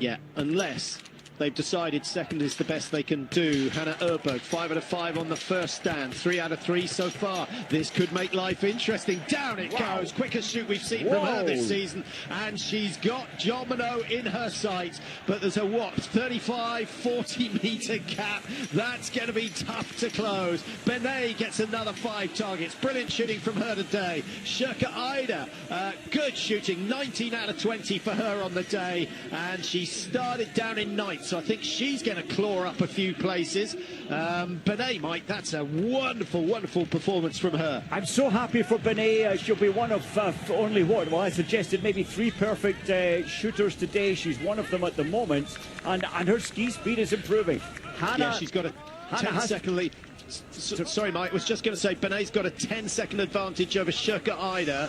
Yeah, unless they've decided second is the best they can do. Hannah Erberg, 5 out of 5 on the first stand, 3 out of 3 so far. This could make life interesting. Down it goes, quickest shoot we've seen from her this season, and she's got John Minot in her sights, but there's a 35-40 metre gap. That's going to be tough to close. Benet gets another 5 targets. Brilliant shooting from her today. Shirka Ida, good shooting, 19 out of 20 for her on the day, and she started down in ninth, so I think she's going to claw up a few places. Benet, Mike, that's a wonderful, wonderful performance from her. I'm so happy for Benet. She'll be one of only I suggested maybe 3 perfect shooters today. She's one of them at the moment, and her ski speed is improving. Hannah, she's got a 10-second lead. Sorry, Mike, I was just going to say Benet's got a 10-second advantage over Shirka Ida.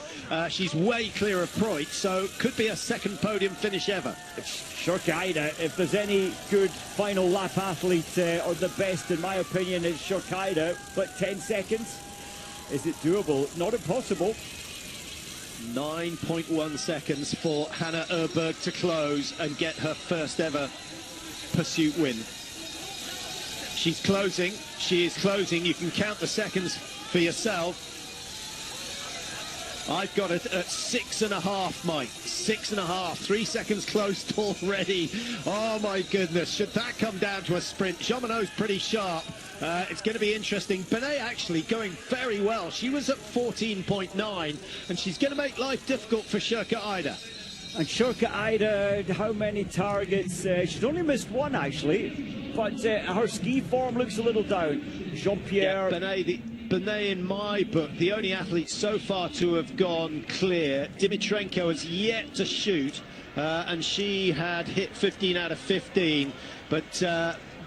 She's way clear of Preuss, so could be a second podium finish ever. Shirka Ida, if there's any good final lap athlete or the best, in my opinion, it's Shirka Ida. But 10 seconds, is it doable? Not impossible. 9.1 seconds for Hannah Erberg to close and get her first ever pursuit win. She's closing. She is closing. You can count the seconds for yourself. I've got it at 6.5, Mike. 6.5. 3 seconds closed already. Oh, my goodness. Should that come down to a sprint? Jean-Minot's pretty sharp. It's going to be interesting. Benet actually going very well. She was at 14.9, and she's going to make life difficult for Shirka Ida. And Shirka Ida, how many targets? She's only missed 1, actually. But her ski form looks a little down. Jean-Pierre... Yeah, Benet, in my book, the only athlete so far to have gone clear. Dimitrenko has yet to shoot, and she had hit 15 out of 15. But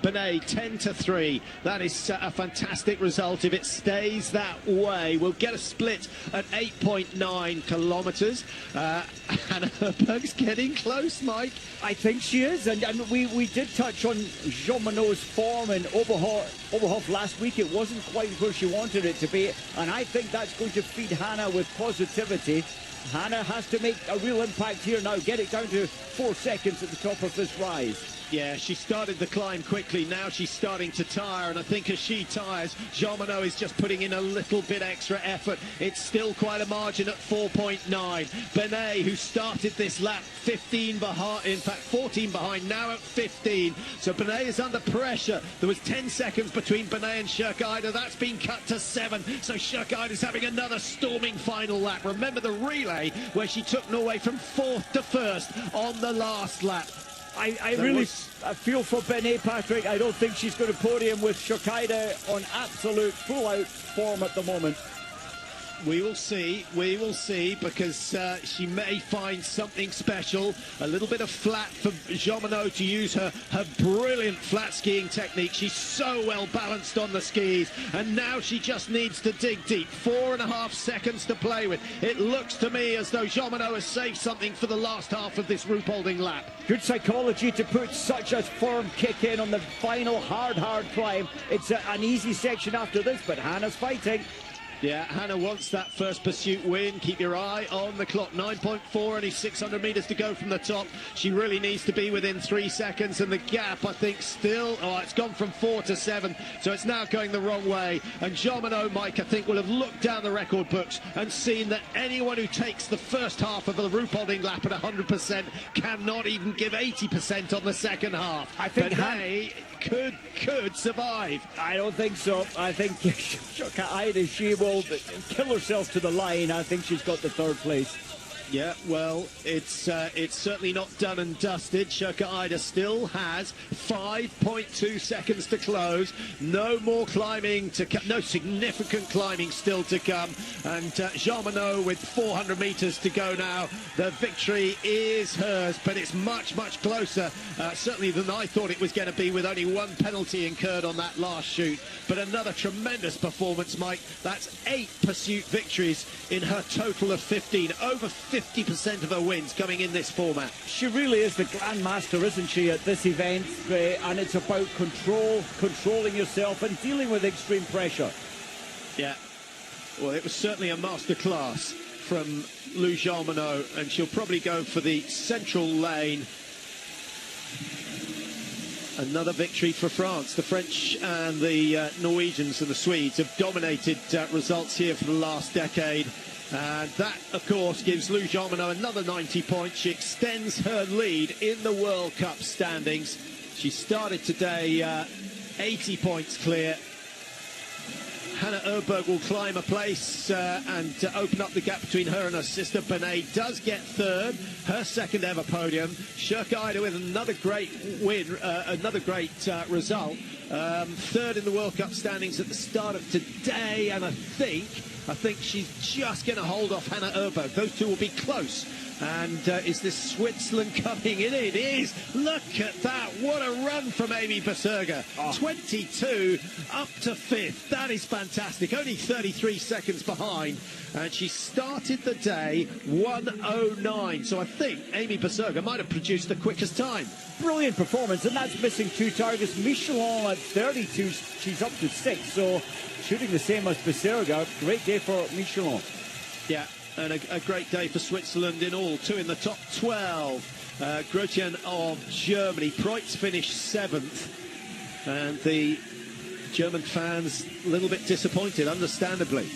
Benet, 10-3. That is a fantastic result. If it stays that way, we'll get a split at 8.9 kilometres. Hannah Erberg's getting close, Mike. I think she is, and we did touch on Jean-Minot's form in Oberhof last week. It wasn't quite where she wanted it to be, and I think that's going to feed Hannah with positivity. Hannah has to make a real impact here now, get it down to 4 seconds at the top of this rise. Yeah, she started the climb quickly. Now she's starting to tire, and I think as she tires, Jean Minot is just putting in a little bit extra effort. It's still quite a margin at 4.9. Benet, who started this lap 15 behind, in fact 14 behind, now at 15. So Benet is under pressure. There was 10 seconds between Benet and Shirka Ida. That's been cut to 7. So Shirka Ida is having another storming final lap. Remember the relay where she took Norway from 4th to 1st on the last lap. I really feel for Benet, Patrick. I don't think she's going to podium with Shirka Ida on absolute full-out form at the moment. We will see, because she may find something special. A little bit of flat for Jean Minot to use her brilliant flat skiing technique. She's so well balanced on the skis, and now she just needs to dig deep. 4.5 seconds to play with. It looks to me as though Jean Minot has saved something for the last half of this Rupollding lap. Good psychology to put such a firm kick in on the final hard climb. It's an easy section after this, but Hannah's fighting. Yeah, Hannah wants that first pursuit win. Keep your eye on the clock. 9.4, only 600 metres to go from the top. She really needs to be within 3 seconds, and the gap, I think, still... Oh, it's gone from 4 to 7, so it's now going the wrong way. And Jean Minot, Mike, I think, will have looked down the record books and seen that anyone who takes the first half of the Rupollding lap at 100% cannot even give 80% on the second half. I think Hannah could survive. I don't think so. I think Shirka Ida, she will kill herself to the line. I think she's got the 3rd place. Yeah, well, it's certainly not done and dusted. Shirka Ida still has 5.2 seconds to close. No more climbing to come. No significant climbing still to come. And Jean Minot with 400 metres to go now. The victory is hers, but it's much, much closer, certainly than I thought it was going to be, with only 1 penalty incurred on that last shoot. But another tremendous performance, Mike. That's 8 pursuit victories in her total of 15. Over 50% of her wins coming in this format. She really is the grandmaster, isn't she, at this event? And it's about controlling yourself and dealing with extreme pressure. Yeah. Well, it was certainly a masterclass from Lou Jean Minot, and she'll probably go for the central lane. Another victory for France. The French and the Norwegians and the Swedes have dominated results here for the last decade. And that, of course, gives Lou Jean-Monod another 90 points. She extends her lead in the World Cup standings. She started today 80 points clear. Hannah Öberg will climb a place and open up the gap between her and her sister. Benet does get third, her second ever podium. Shirka Ida with another great win, another great result. Third in the World Cup standings at the start of today, and I think she's just going to hold off Hannah Öberg. Those two will be close. And is this Switzerland coming in? It is. Look at that. What a run from Amy Beserga. 22 up to fifth. That is fantastic. Only 33 seconds behind. And she started the day 1:09. So I think Amy Beserga might have produced the quickest time. Brilliant performance, and that's missing two targets. Michelin at 32, she's up to 6, so shooting the same as Beserga. Great day for Michelin. Yeah. And a great day for Switzerland in all. Two in the top 12. Grotjen of Germany. Preutz finished 7th. And the German fans a little bit disappointed, understandably.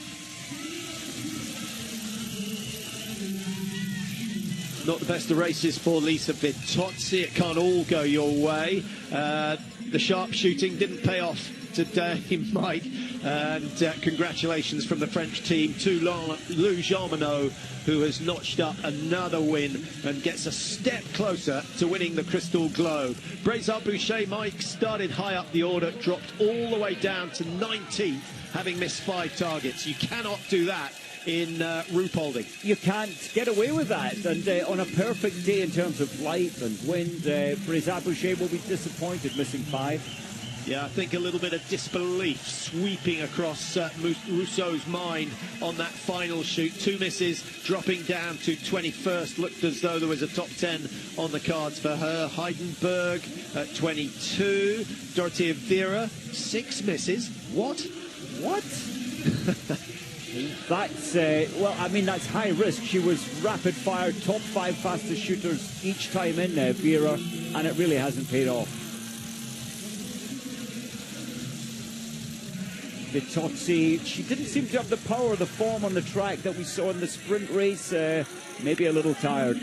Not the best of races for Lisa Vitozzi. It can't all go your way. The sharpshooting didn't pay off today, Mike, and congratulations from the French team to Lou Jean-Monod, who has notched up another win and gets a step closer to winning the Crystal Globe. Brézard Boucher, Mike, started high up the order, dropped all the way down to 19th, having missed 5 targets. You cannot do that in Rupoldi. You can't get away with that, and on a perfect day in terms of light and wind, Brézard Boucher will be disappointed missing 5. Yeah, I think a little bit of disbelief sweeping across Rousseau's mind on that final shoot. 2 misses, dropping down to 21st. Looked as though there was a top 10 on the cards for her. Heidenberg at 22. Dorothea Vera, 6 misses. What? That's, well, I mean, that's high risk. She was rapid fire, top 5 fastest shooters each time in there, Vera, and it really hasn't paid off. Vitozzi, she didn't seem to have the power of the form on the track that we saw in the sprint race. Maybe a little tired.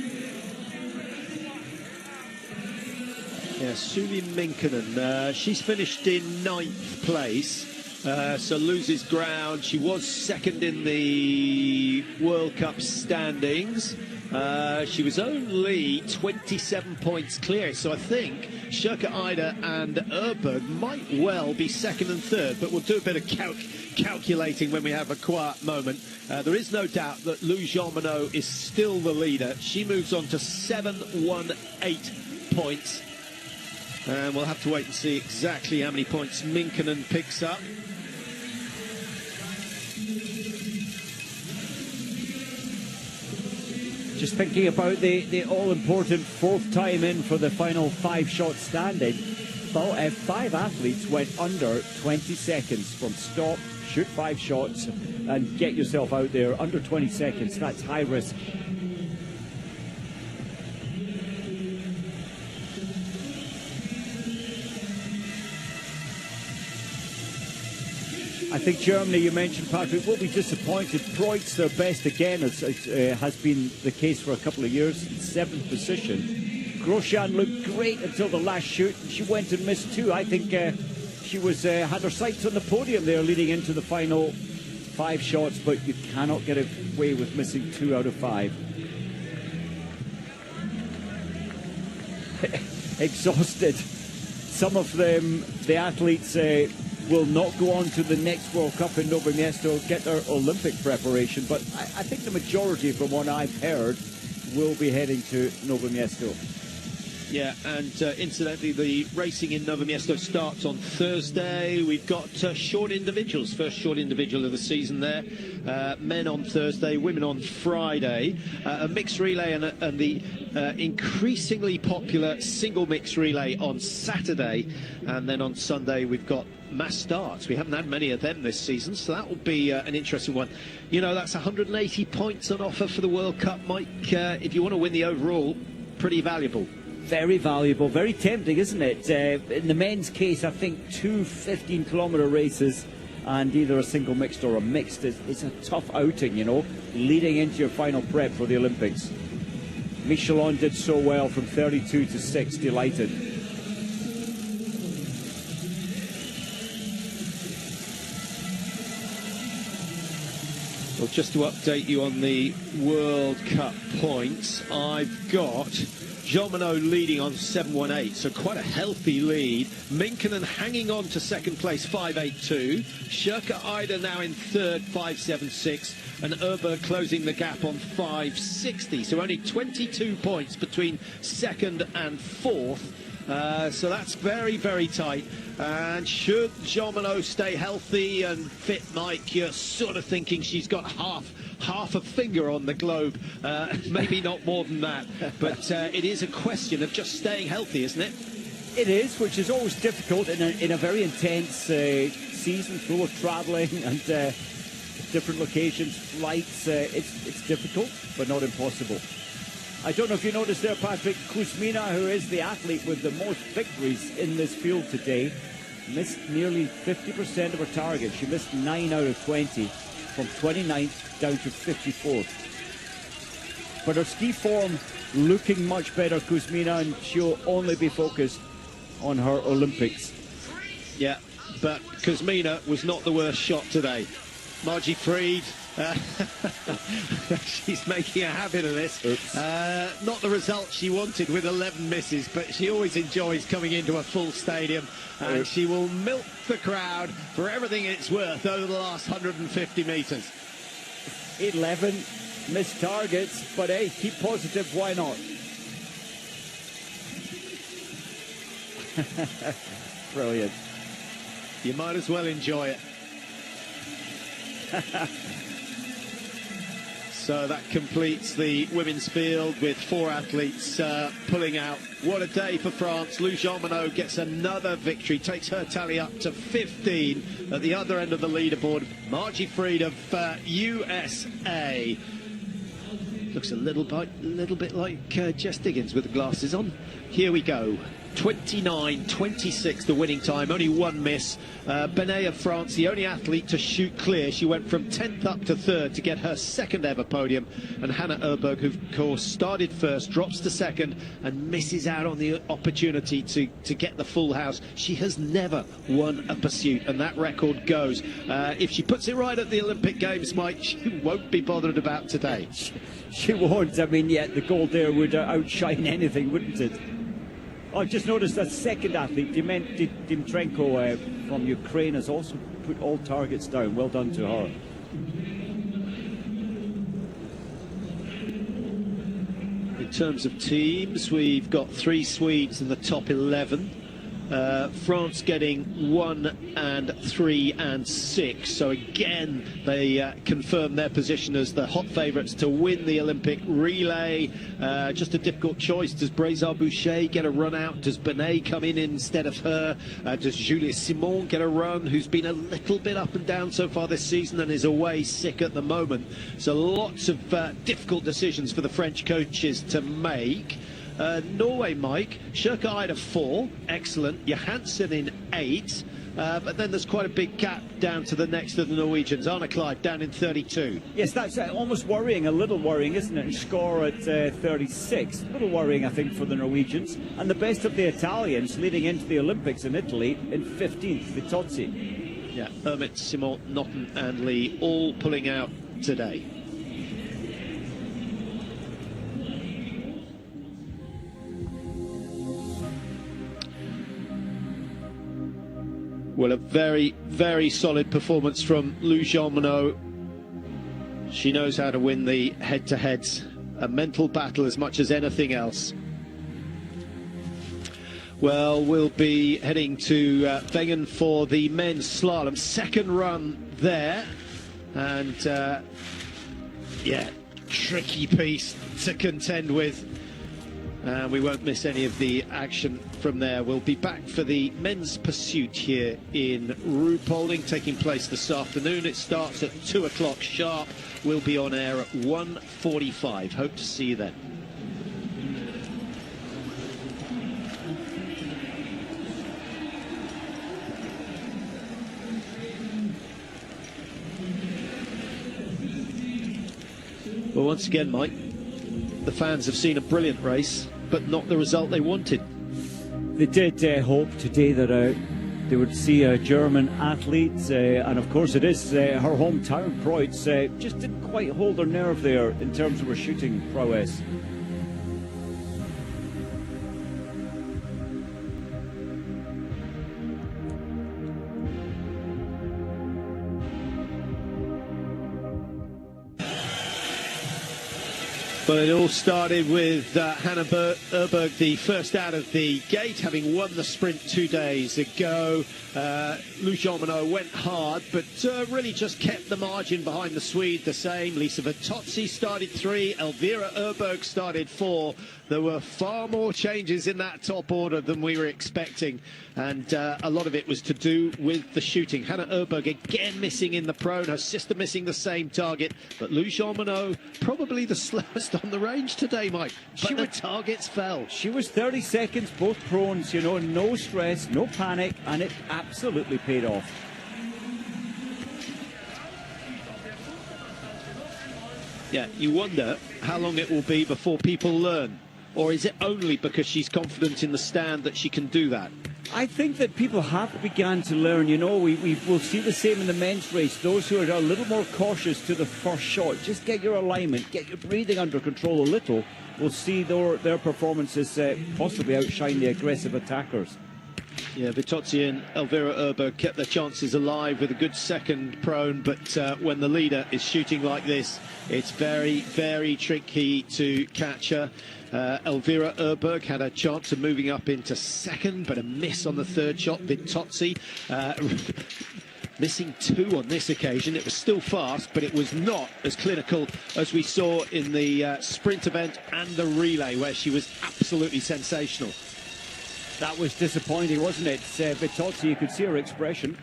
Yeah, Suvi Minkkinen, she's finished in 9th place, so loses ground. She was 2nd in the World Cup standings. She was only 27 points clear, so I think Shirka Ida and Öberg might well be 2nd and 3rd, but we'll do a bit of calculating when we have a quiet moment. There is no doubt that Lou Jean-Monod is still the leader. She moves on to 718 points, and we'll have to wait and see exactly how many points Minkkinen picks up. Just thinking about the all-important 4th time in for the final 5-shot standing. 5 athletes went under 20 seconds from stop, shoot 5 shots, and get yourself out there under 20 seconds. That's high risk. I think Germany, you mentioned, Patrick, will be disappointed. Preutz, their best again, as has been the case for a couple of years, 7th position. Grosjean looked great until the last shoot, and she went and missed 2. I think she was had her sights on the podium there leading into the final 5 shots, but you cannot get away with missing 2 out of 5. Exhausted. Some of them, the athletes, will not go on to the next World Cup in Novo Mesto, get their Olympic preparation, but I think the majority, from what I've heard, will be heading to Novo Mesto. Yeah, and incidentally, the racing in Novo Mesto starts on Thursday. We've got short individuals, first short individual of the season there. Men on Thursday, women on Friday. A mixed relay and the increasingly popular single mixed relay on Saturday. And then on Sunday, we've got mass starts. We haven't had many of them this season, so that will be an interesting one. You know, that's 180 points on offer for the World Cup, Mike. If you want to win the overall, pretty valuable. very valuable, very tempting, isn't it? In the men's case, I think 2 15-kilometre races and either a single mixed or a mixed is a tough outing, you know, leading into your final prep for the Olympics. Michelin did so well from 32 to 6, delighted. Well, just to update you on the World Cup points, I've got Jean Monod leading on 7.18, so quite a healthy lead. Minkkinen hanging on to second place, 5.82. Shirka Ida now in third, 5.76. And Erberg closing the gap on 5.60. So only 22 points between second and fourth. So that's very, very tight. And should Jean Monod stay healthy and fit, Mike, you're sort of thinking she's got half a finger on the globe, maybe not more than that. But it is a question of just staying healthy, isn't it? It is, which is always difficult in a very intense season full of travelling and different locations, flights. It's difficult, but not impossible. I don't know if you noticed there, Patrick, Kuzmina, who is the athlete with the most victories in this field today, missed nearly 50% of her target. She missed 9 out of 20, from 29th down to 54th. But her ski form looking much better, Kuzmina, and she'll only be focused on her Olympics. Yeah, but Kuzmina was not the worst shot today. Margie Fried, she's making a habit of this. Not the result she wanted with 11 misses, but she always enjoys coming into a full stadium, and she will milk the crowd for everything it's worth over the last 150 metres. 11 missed targets, but hey, keep positive, why not? Brilliant. You might as well enjoy it. So that completes the women's field with 4 athletes pulling out. What a day for France. Lou Jean Monod gets another victory, takes her tally up to 15 at the other end of the leaderboard. Margie Fried of USA. Looks a little bit like Jess Diggins with the glasses on. Here we go. 29.26 the winning time, only 1 miss. Benet of France, the only athlete to shoot clear. She went from 10th up to 3rd to get her 2nd ever podium. And Hannah Erberg, who of course started first, drops to 2nd and misses out on the opportunity to get the full house. She has never won a pursuit, and that record goes. If she puts it right at the Olympic Games, Mike, she won't be bothered about today. She won't. I mean, yeah, the gold there would outshine anything, wouldn't it? I've just noticed that second athlete, Dimitrenko from Ukraine, has also put all targets down. Well done to her. In terms of teams, we've got 3 Swedes in the top 11. France getting 1 and 3 and 6. So again, they confirm their position as the hot favourites to win the Olympic relay. Just a difficult choice. Does Brézard-Boucher get a run out? Does Benet come in instead of her? Does Julia Simon get a run, who's been a little bit up and down so far this season and is away sick at the moment? So lots of difficult decisions for the French coaches to make. Norway, Mike, Shirka Ida 4, excellent. Johansen in 8, but then there's quite a big gap down to the next of the Norwegians. Arne Clive down in 32. Yes, that's almost worrying, a little worrying, isn't it? And Score at 36. A little worrying, I think, for the Norwegians. And the best of the Italians leading into the Olympics in Italy in 15th, Vitozzi. Yeah, Hermit, Simon, Notten and Lee all pulling out today. Well, a very, very solid performance from Lou Jean Monod. She knows how to win the head-to-heads, a mental battle as much as anything else. Well, we'll be heading to Wengen for the men's slalom. Second run there. And, yeah, tricky piece to contend with. We won't miss any of the action from there. We'll be back for the men's pursuit here in Rupollding, taking place this afternoon. It starts at 2 o'clock sharp. We'll be on air at 1:45. Hope to see you then. Well, once again, Mike, the fans have seen a brilliant race, but not the result they wanted. They did hope today that they would see a German athlete, and of course it is her hometown, Kreuz, just didn't quite hold her nerve there in terms of her shooting prowess. But it all started with Hannah Erberg, the first out of the gate, having won the sprint 2 days ago. Lou Jean-Monod went hard, but really just kept the margin behind the Swede the same. Lisa Vitozzi started 3, Elvira Erberg started 4. There were far more changes in that top order than we were expecting, and a lot of it was to do with the shooting. Hannah Erberg again missing in the prone, her sister missing the same target, but Lou Jean-Monod probably the slowest on the range today, Mike. But the targets fell. She was 30 seconds, both prones, you know, no stress, no panic, and it absolutely paid off. Yeah, you wonder how long it will be before people learn. Or is it only because she's confident in the stand that she can do that? I think that people have begun to learn, you know, we will see the same in the men's race. Those who are a little more cautious to the first shot, just get your alignment, get your breathing under control a little, will see their performances possibly outshine the aggressive attackers. Yeah, Vitozzi and Elvira Erberg kept their chances alive with a good second prone, but when the leader is shooting like this, it's very, very tricky to catch her. Elvira Erberg had a chance of moving up into second, but a miss on the third shot. Vitozzi missing 2 on this occasion. It was still fast, but it was not as clinical as we saw in the sprint event and the relay, where she was absolutely sensational. That was disappointing, wasn't it? Vitozzi, you could see her expression.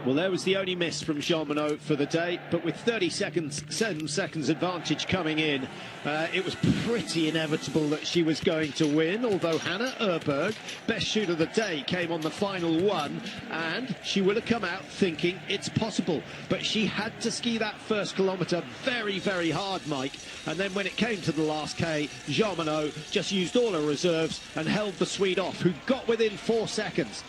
Well, there was the only miss from Jean-Monod for the day, but with 7 seconds advantage coming in, it was pretty inevitable that she was going to win, although Hannah Erberg, best shooter of the day, came on the final one, and she would have come out thinking it's possible. But she had to ski that first kilometre very, very hard, Mike, and then when it came to the last K, Jean-Monod just used all her reserves and held the Swede off, who got within 4 seconds.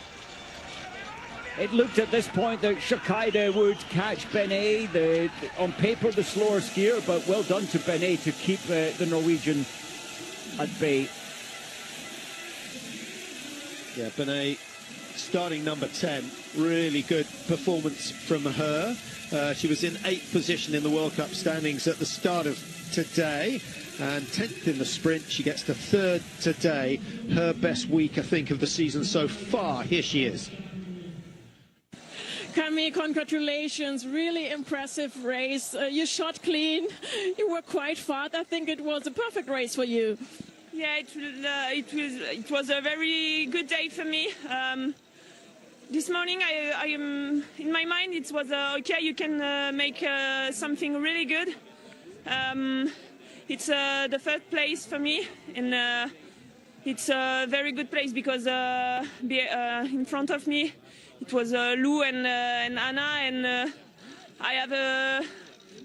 It looked at this point that Shakaida would catch Benet, on paper the slower skier, but well done to Benet to keep the Norwegian at bay. Yeah, Benet starting number 10, really good performance from her. She was in 8th position in the World Cup standings at the start of today, and 10th in the sprint. She gets to 3rd today, her best week, I think, of the season so far. Here she is. Cami, congratulations, really impressive race. You shot clean, you were quite fast. I think it was a perfect race for you. Yeah, it was a very good day for me. This morning, I am in my mind, it was okay, you can make something really good. It's the 3rd place for me, and it's a very good place because in front of me it was Lou and Anna, and I have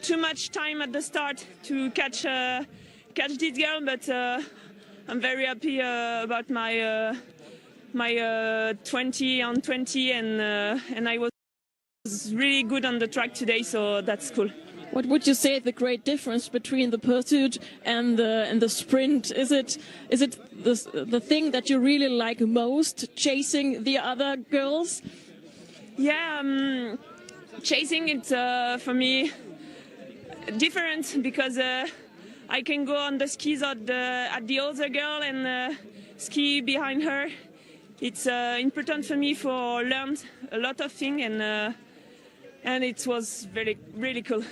too much time at the start to catch this girl, but I'm very happy about my 20 on 20, and I was really good on the track today, so that's cool. What would you say is the great difference between the pursuit and the sprint? Is it the thing that you really like most, chasing the other girls? Yeah, chasing it for me different because I can go on the skis at the other girl and ski behind her. It's important for me for learn a lot of things, and it was really cool.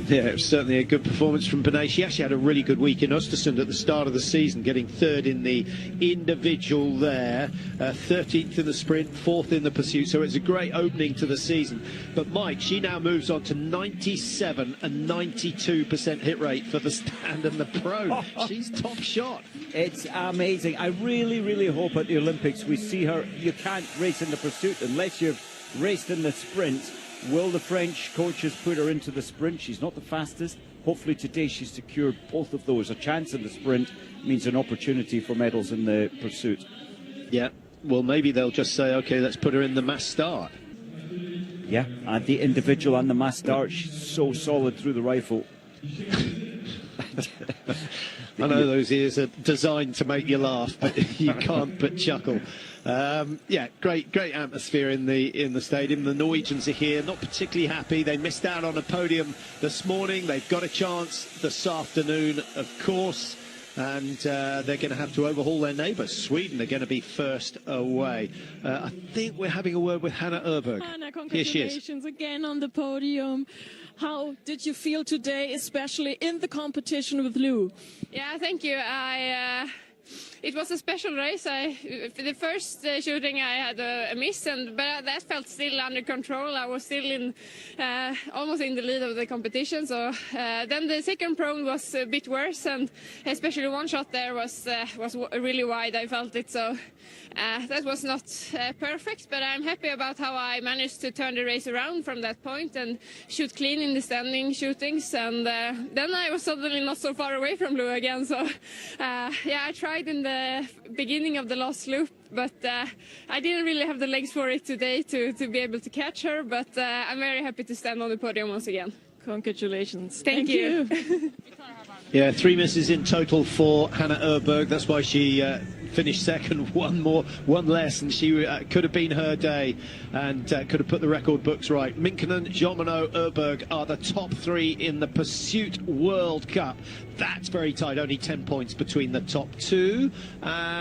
Yeah, it was certainly a good performance from Benet. She actually had a really good week in Östersund at the start of the season, getting 3rd in the individual there, 13th in the sprint, 4th in the pursuit, so it's a great opening to the season. But Mike, she now moves on to 97 and 92% hit rate for the stand and the pro. She's top shot. It's amazing. I really, really hope at the Olympics we see her. You can't race in the pursuit unless you've raced in the sprint. Will the French coaches put her into the sprint? She's not the fastest. Hopefully today she's secured both of those. A chance in the sprint means an opportunity for medals in the pursuit. Yeah, well, maybe they'll just say, OK, let's put her in the mass start. Yeah, and the individual and the mass start, she's so solid through the rifle. I know those ears are designed to make you laugh, but you can't but chuckle. Yeah, great atmosphere in the stadium. The Norwegians are here, not particularly happy. They missed out on a podium this morning. They've got a chance this afternoon, of course, and they're going to have to overhaul their neighbours. Sweden are going to be first away. I think we're having a word with Hannah Öberg. Hannah, congratulations again on the podium. How did you feel today, especially in the competition with Lou? Yeah, thank you. It was a special race. For the first shooting, I had a miss, but that felt still under control. I was still almost in the lead of the competition. So then the second prone was a bit worse, and especially one shot there was really wide. I felt it. So that was not perfect, but I'm happy about how I managed to turn the race around from that point and shoot clean in the standing shootings. And then I was suddenly not so far away from Lou again. So yeah, I tried in the beginning of the last loop, but I didn't really have the legs for it today to be able to catch her. But I'm very happy to stand on the podium once again. Congratulations. Thank you. Yeah, 3 misses in total for Hannah Öberg. That's why she finished second. One less, and she could have been her day and could have put the record books right. Minkkonen, Jean-Monod, Öberg are the top 3 in the Pursuit World Cup. That's very tight, only 10 points between the top 2.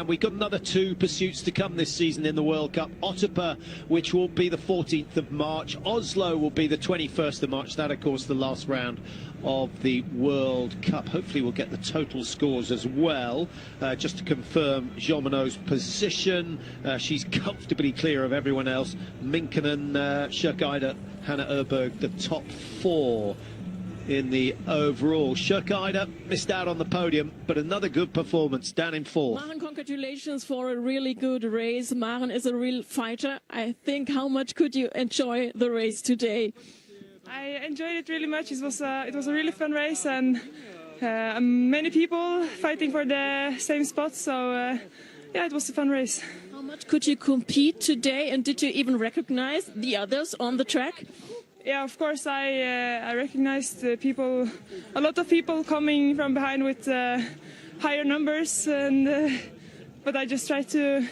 We've got another 2 pursuits to come this season in the World Cup. Otterpa, which will be the 14th of March. Oslo will be the 21st of March. That, of course, the last round of the World Cup. Hopefully we'll get the total scores as well. Just to confirm Jean-Monod's position, she's comfortably clear of everyone else. Minkkonen, Schöckeider, Hannah Öberg, the top 4 in the overall. Schöckeider missed out on the podium, but another good performance down in 4th. Maren, congratulations for a really good race. Maren is a real fighter. I think, how much could you enjoy the race today? I enjoyed it really much. It was a really fun race, and many people fighting for the same spot. So yeah, it was a fun race. How much could you compete today, and did you even recognize the others on the track? Yeah, of course I recognized people, a lot of people coming from behind with higher numbers, and but I just tried to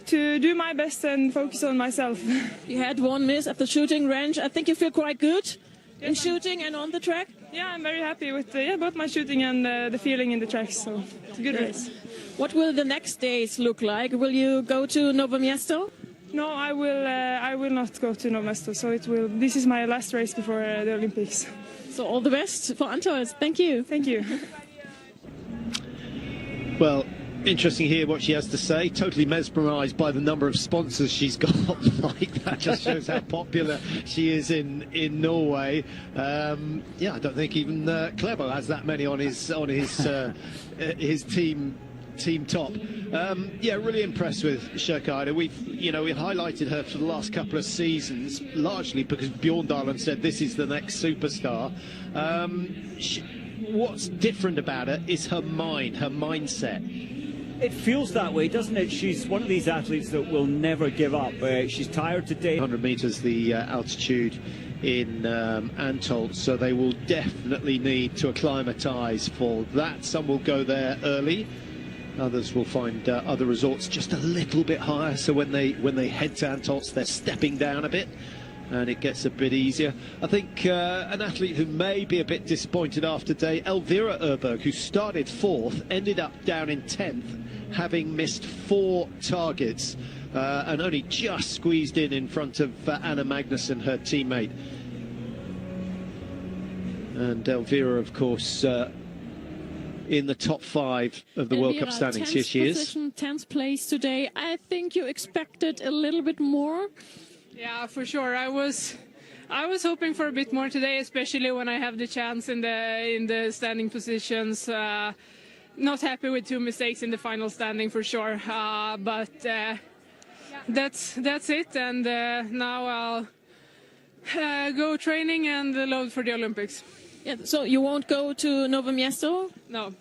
do my best and focus on myself. You had one miss at the shooting range. I think you feel quite good in shooting and on the track. Yeah, I'm very happy with both my shooting and the feeling in the tracks. So it's a good race. What will the next days look like? Will you go to Novo Mesto? No, I will not go to Novo Mesto. So this is my last race before the Olympics. So all the best for Antols. Thank you. Thank you. Well, interesting to hear what she has to say. Totally mesmerised by the number of sponsors she's got. Like, that just shows how popular she is in Norway. Yeah, I don't think even Klebo has that many on his team top. Yeah, really impressed with Schöckeider. We highlighted her for the last couple of seasons, largely because Bjorndalen said this is the next superstar. What's different about her is her mindset. It feels that way, doesn't it? She's one of these athletes that will never give up. She's tired today. 100 metres the altitude in Antolz, so they will definitely need to acclimatise for that. Some will go there early. Others will find other resorts just a little bit higher, so when they head to Antolz, they're stepping down a bit and it gets a bit easier. I think an athlete who may be a bit disappointed after today, Elvira Öberg, who started 4th, ended up down in 10th, having missed 4 targets and only just squeezed in front of Anna Magnusson, her teammate. And Elvira, of course, in the top 5 of the World Cup standings. Here she is. 10th place today. I think you expected a little bit more. Yeah, for sure. I was hoping for a bit more today, especially when I have the chance in the standing positions. Not happy with 2 mistakes in the final standing for sure. But that's it. And now I'll go training and load for the Olympics. Yeah, so you won't go to Novo Mesto? No.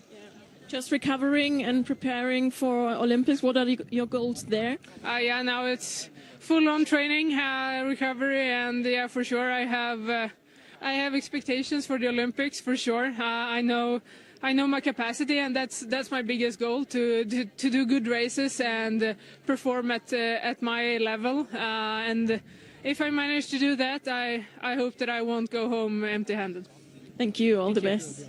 Just recovering and preparing for Olympics. What are your goals there? Yeah, now it's full-on training, recovery, and yeah, for sure I have expectations for the Olympics for sure. I know my capacity, and that's my biggest goal, to do good races and perform at my level. And if I manage to do that, I hope that I won't go home empty-handed. Thank you. All the best.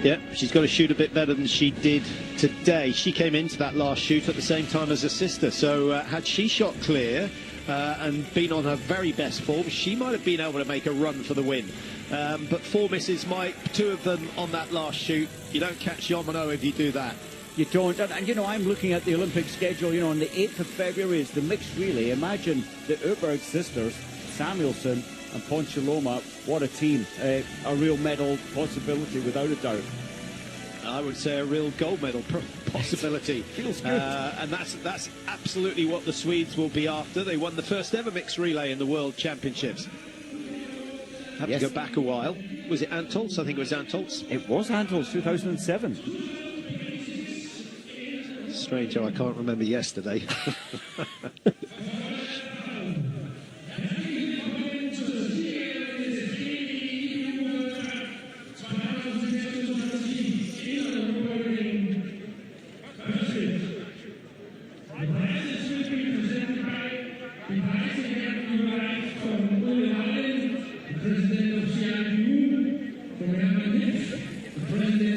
Yeah, she's got to shoot a bit better than she did today. She came into that last shoot at the same time as her sister, so had she shot clear and been on her very best form, she might have been able to make a run for the win. But 4 misses, Mike, 2 of them on that last shoot. You don't catch Yomano if you do that. You don't, and you know, I'm looking at the Olympic schedule. You know, on the 8th of February is the mixed relay. Imagine the Uberg sisters, Samuelson and Ponchaloma. What a team. A real medal possibility, without a doubt. I would say a real gold medal possibility. Feels good. And that's absolutely what the Swedes will be after. They won the first ever mixed relay in the World Championships. Have to go back a while. Was it Antolz? I think it was Antolz. It was Antolz, 2007. Strange how I can't remember yesterday.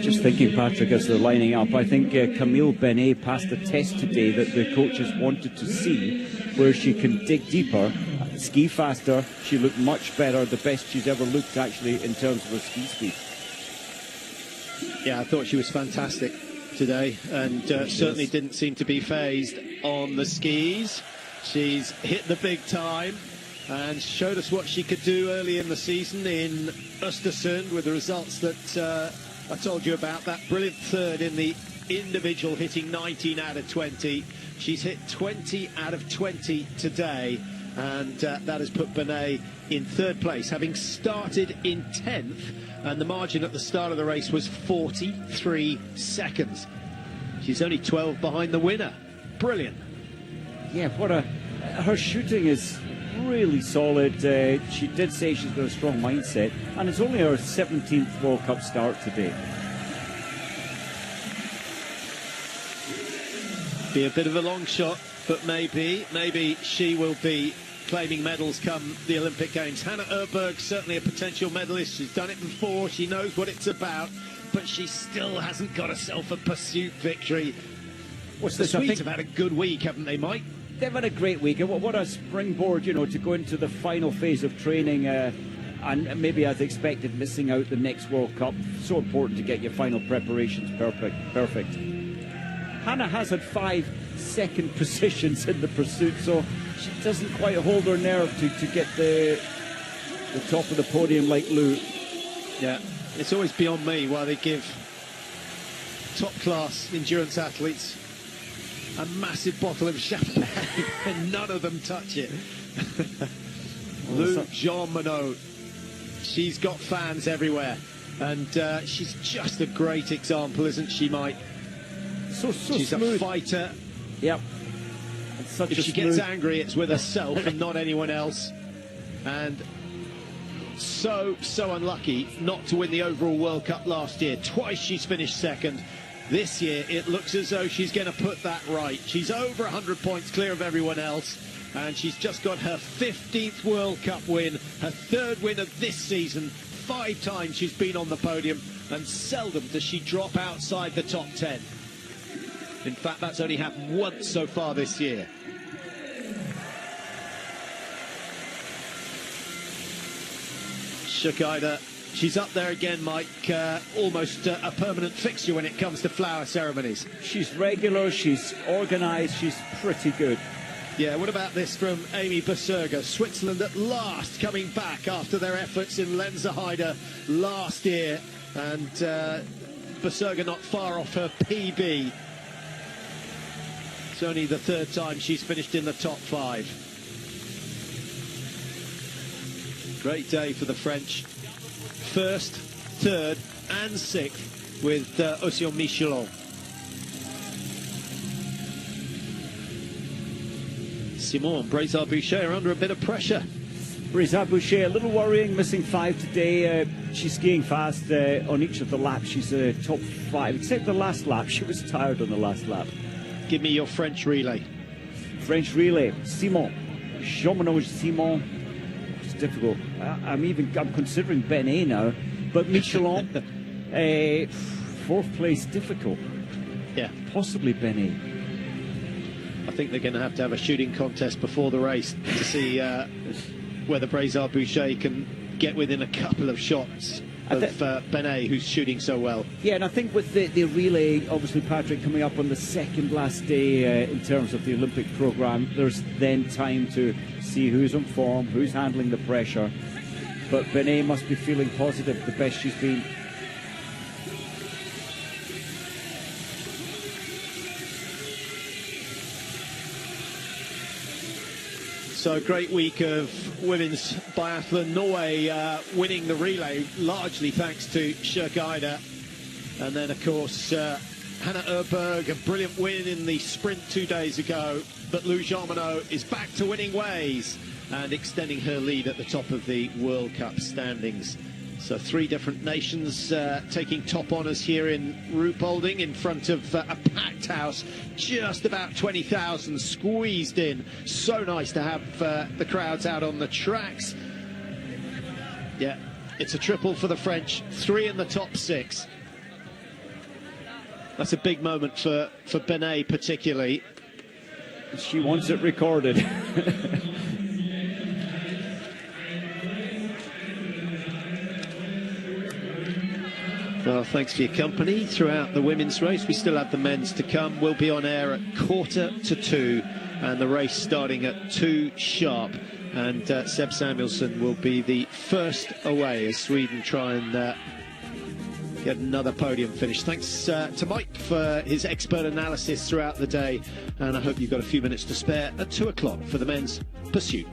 Just thinking, Patrick, as they're lining up, I think Camille Benet passed a test today that the coaches wanted to see, where she can dig deeper, ski faster. She looked much better, the best she's ever looked actually in terms of her ski speed. Yeah, I thought she was fantastic today, and certainly didn't seem to be phased on the skis. She's hit the big time and showed us what she could do early in the season in Östersund with the results that I told you about. That brilliant third in the individual, hitting 19 out of 20. She's hit 20 out of 20 today, and that has put Benet in 3rd place, having started in 10th, and the margin at the start of the race was 43 seconds. She's only 12 behind the winner. Brilliant. Yeah, her shooting is really solid. She did say she's got a strong mindset, and it's only her 17th World Cup start today. Be a bit of a long shot, but maybe she will be claiming medals come the Olympic Games. Hannah Öberg, certainly a potential medalist. She's done it before. She knows what it's about, but she still hasn't got herself a pursuit victory. What's The this? Swedes have had a good week, haven't they, Mike? They've had a great week. What a springboard, you know, to go into the final phase of training, and maybe, as expected, missing out the next World Cup. So important to get your final preparations perfect. Hannah has had 5 second positions in the pursuit, so she doesn't quite hold her nerve to get the top of the podium like Lou. Yeah, it's always beyond me why they give top-class endurance athletes a massive bottle of champagne and none of them touch it. Lou Jean Monod, she's got fans everywhere, and she's just a great example, isn't she, Mike? So she's smooth. A fighter. Yep. If she gets angry, it's with herself and not anyone else. And so unlucky not to win the overall World Cup last year. Twice she's finished 2nd. This year, it looks as though she's going to put that right. She's over 100 points clear of everyone else, and she's just got her 15th World Cup win, her 3rd win of this season. 5 times she's been on the podium, and seldom does she drop outside the top 10. In fact, that's only happened once so far this year. Shakaida, she's up there again, Mike, almost a permanent fixture when it comes to flower ceremonies. She's regular, she's organised, she's pretty good. Yeah, what about this from Amy Berserger? Switzerland at last coming back after their efforts in Lenzerheide last year, and Berserger not far off her PB. only the third time she's finished in the top 5. Great day for the French. First, third and 6th with Océan Michelon. Simon and Brézard-Boucher are under a bit of pressure. Brézard-Boucher, a little worrying, missing 5 today. She's skiing fast on each of the laps. She's top 5, except the last lap. She was tired on the last lap. Give me your French relay. French relay, Simon. Jean-Menage Simon. It's difficult. I'm considering Benet now. But Michelon, 4th place, difficult. Yeah. Possibly Benet. I think they're going to have a shooting contest before the race to see whether Brézard-Boucher can get within a couple of shots of Benet, who's shooting so well. Yeah, and I think with the relay, obviously, Patrick, coming up on the second last day in terms of the Olympic programme, there's then time to see who's on form, who's handling the pressure. But Benet must be feeling positive, the best she's been. So a great week of women's biathlon. Norway winning the relay, largely thanks to Sjøgeide. And then, of course, Hannah Øberg, a brilliant win in the sprint 2 days ago. But Lou Jean-Menot is back to winning ways and extending her lead at the top of the World Cup standings. So 3 different nations taking top honours here in Rupollding in front of a packed house, just about 20,000 squeezed in. So nice to have the crowds out on the tracks. Yeah, it's a triple for the French, 3 in the top 6. That's a big moment for Benet particularly. She wants it recorded. Well, thanks for your company throughout the women's race. We still have the men's to come. We'll be on air at 1:45, and the race starting at 2 sharp. And Seb Samuelsson will be the first away as Sweden try and get another podium finish. Thanks to Mike for his expert analysis throughout the day. And I hope you've got a few minutes to spare at 2 o'clock for the men's pursuit.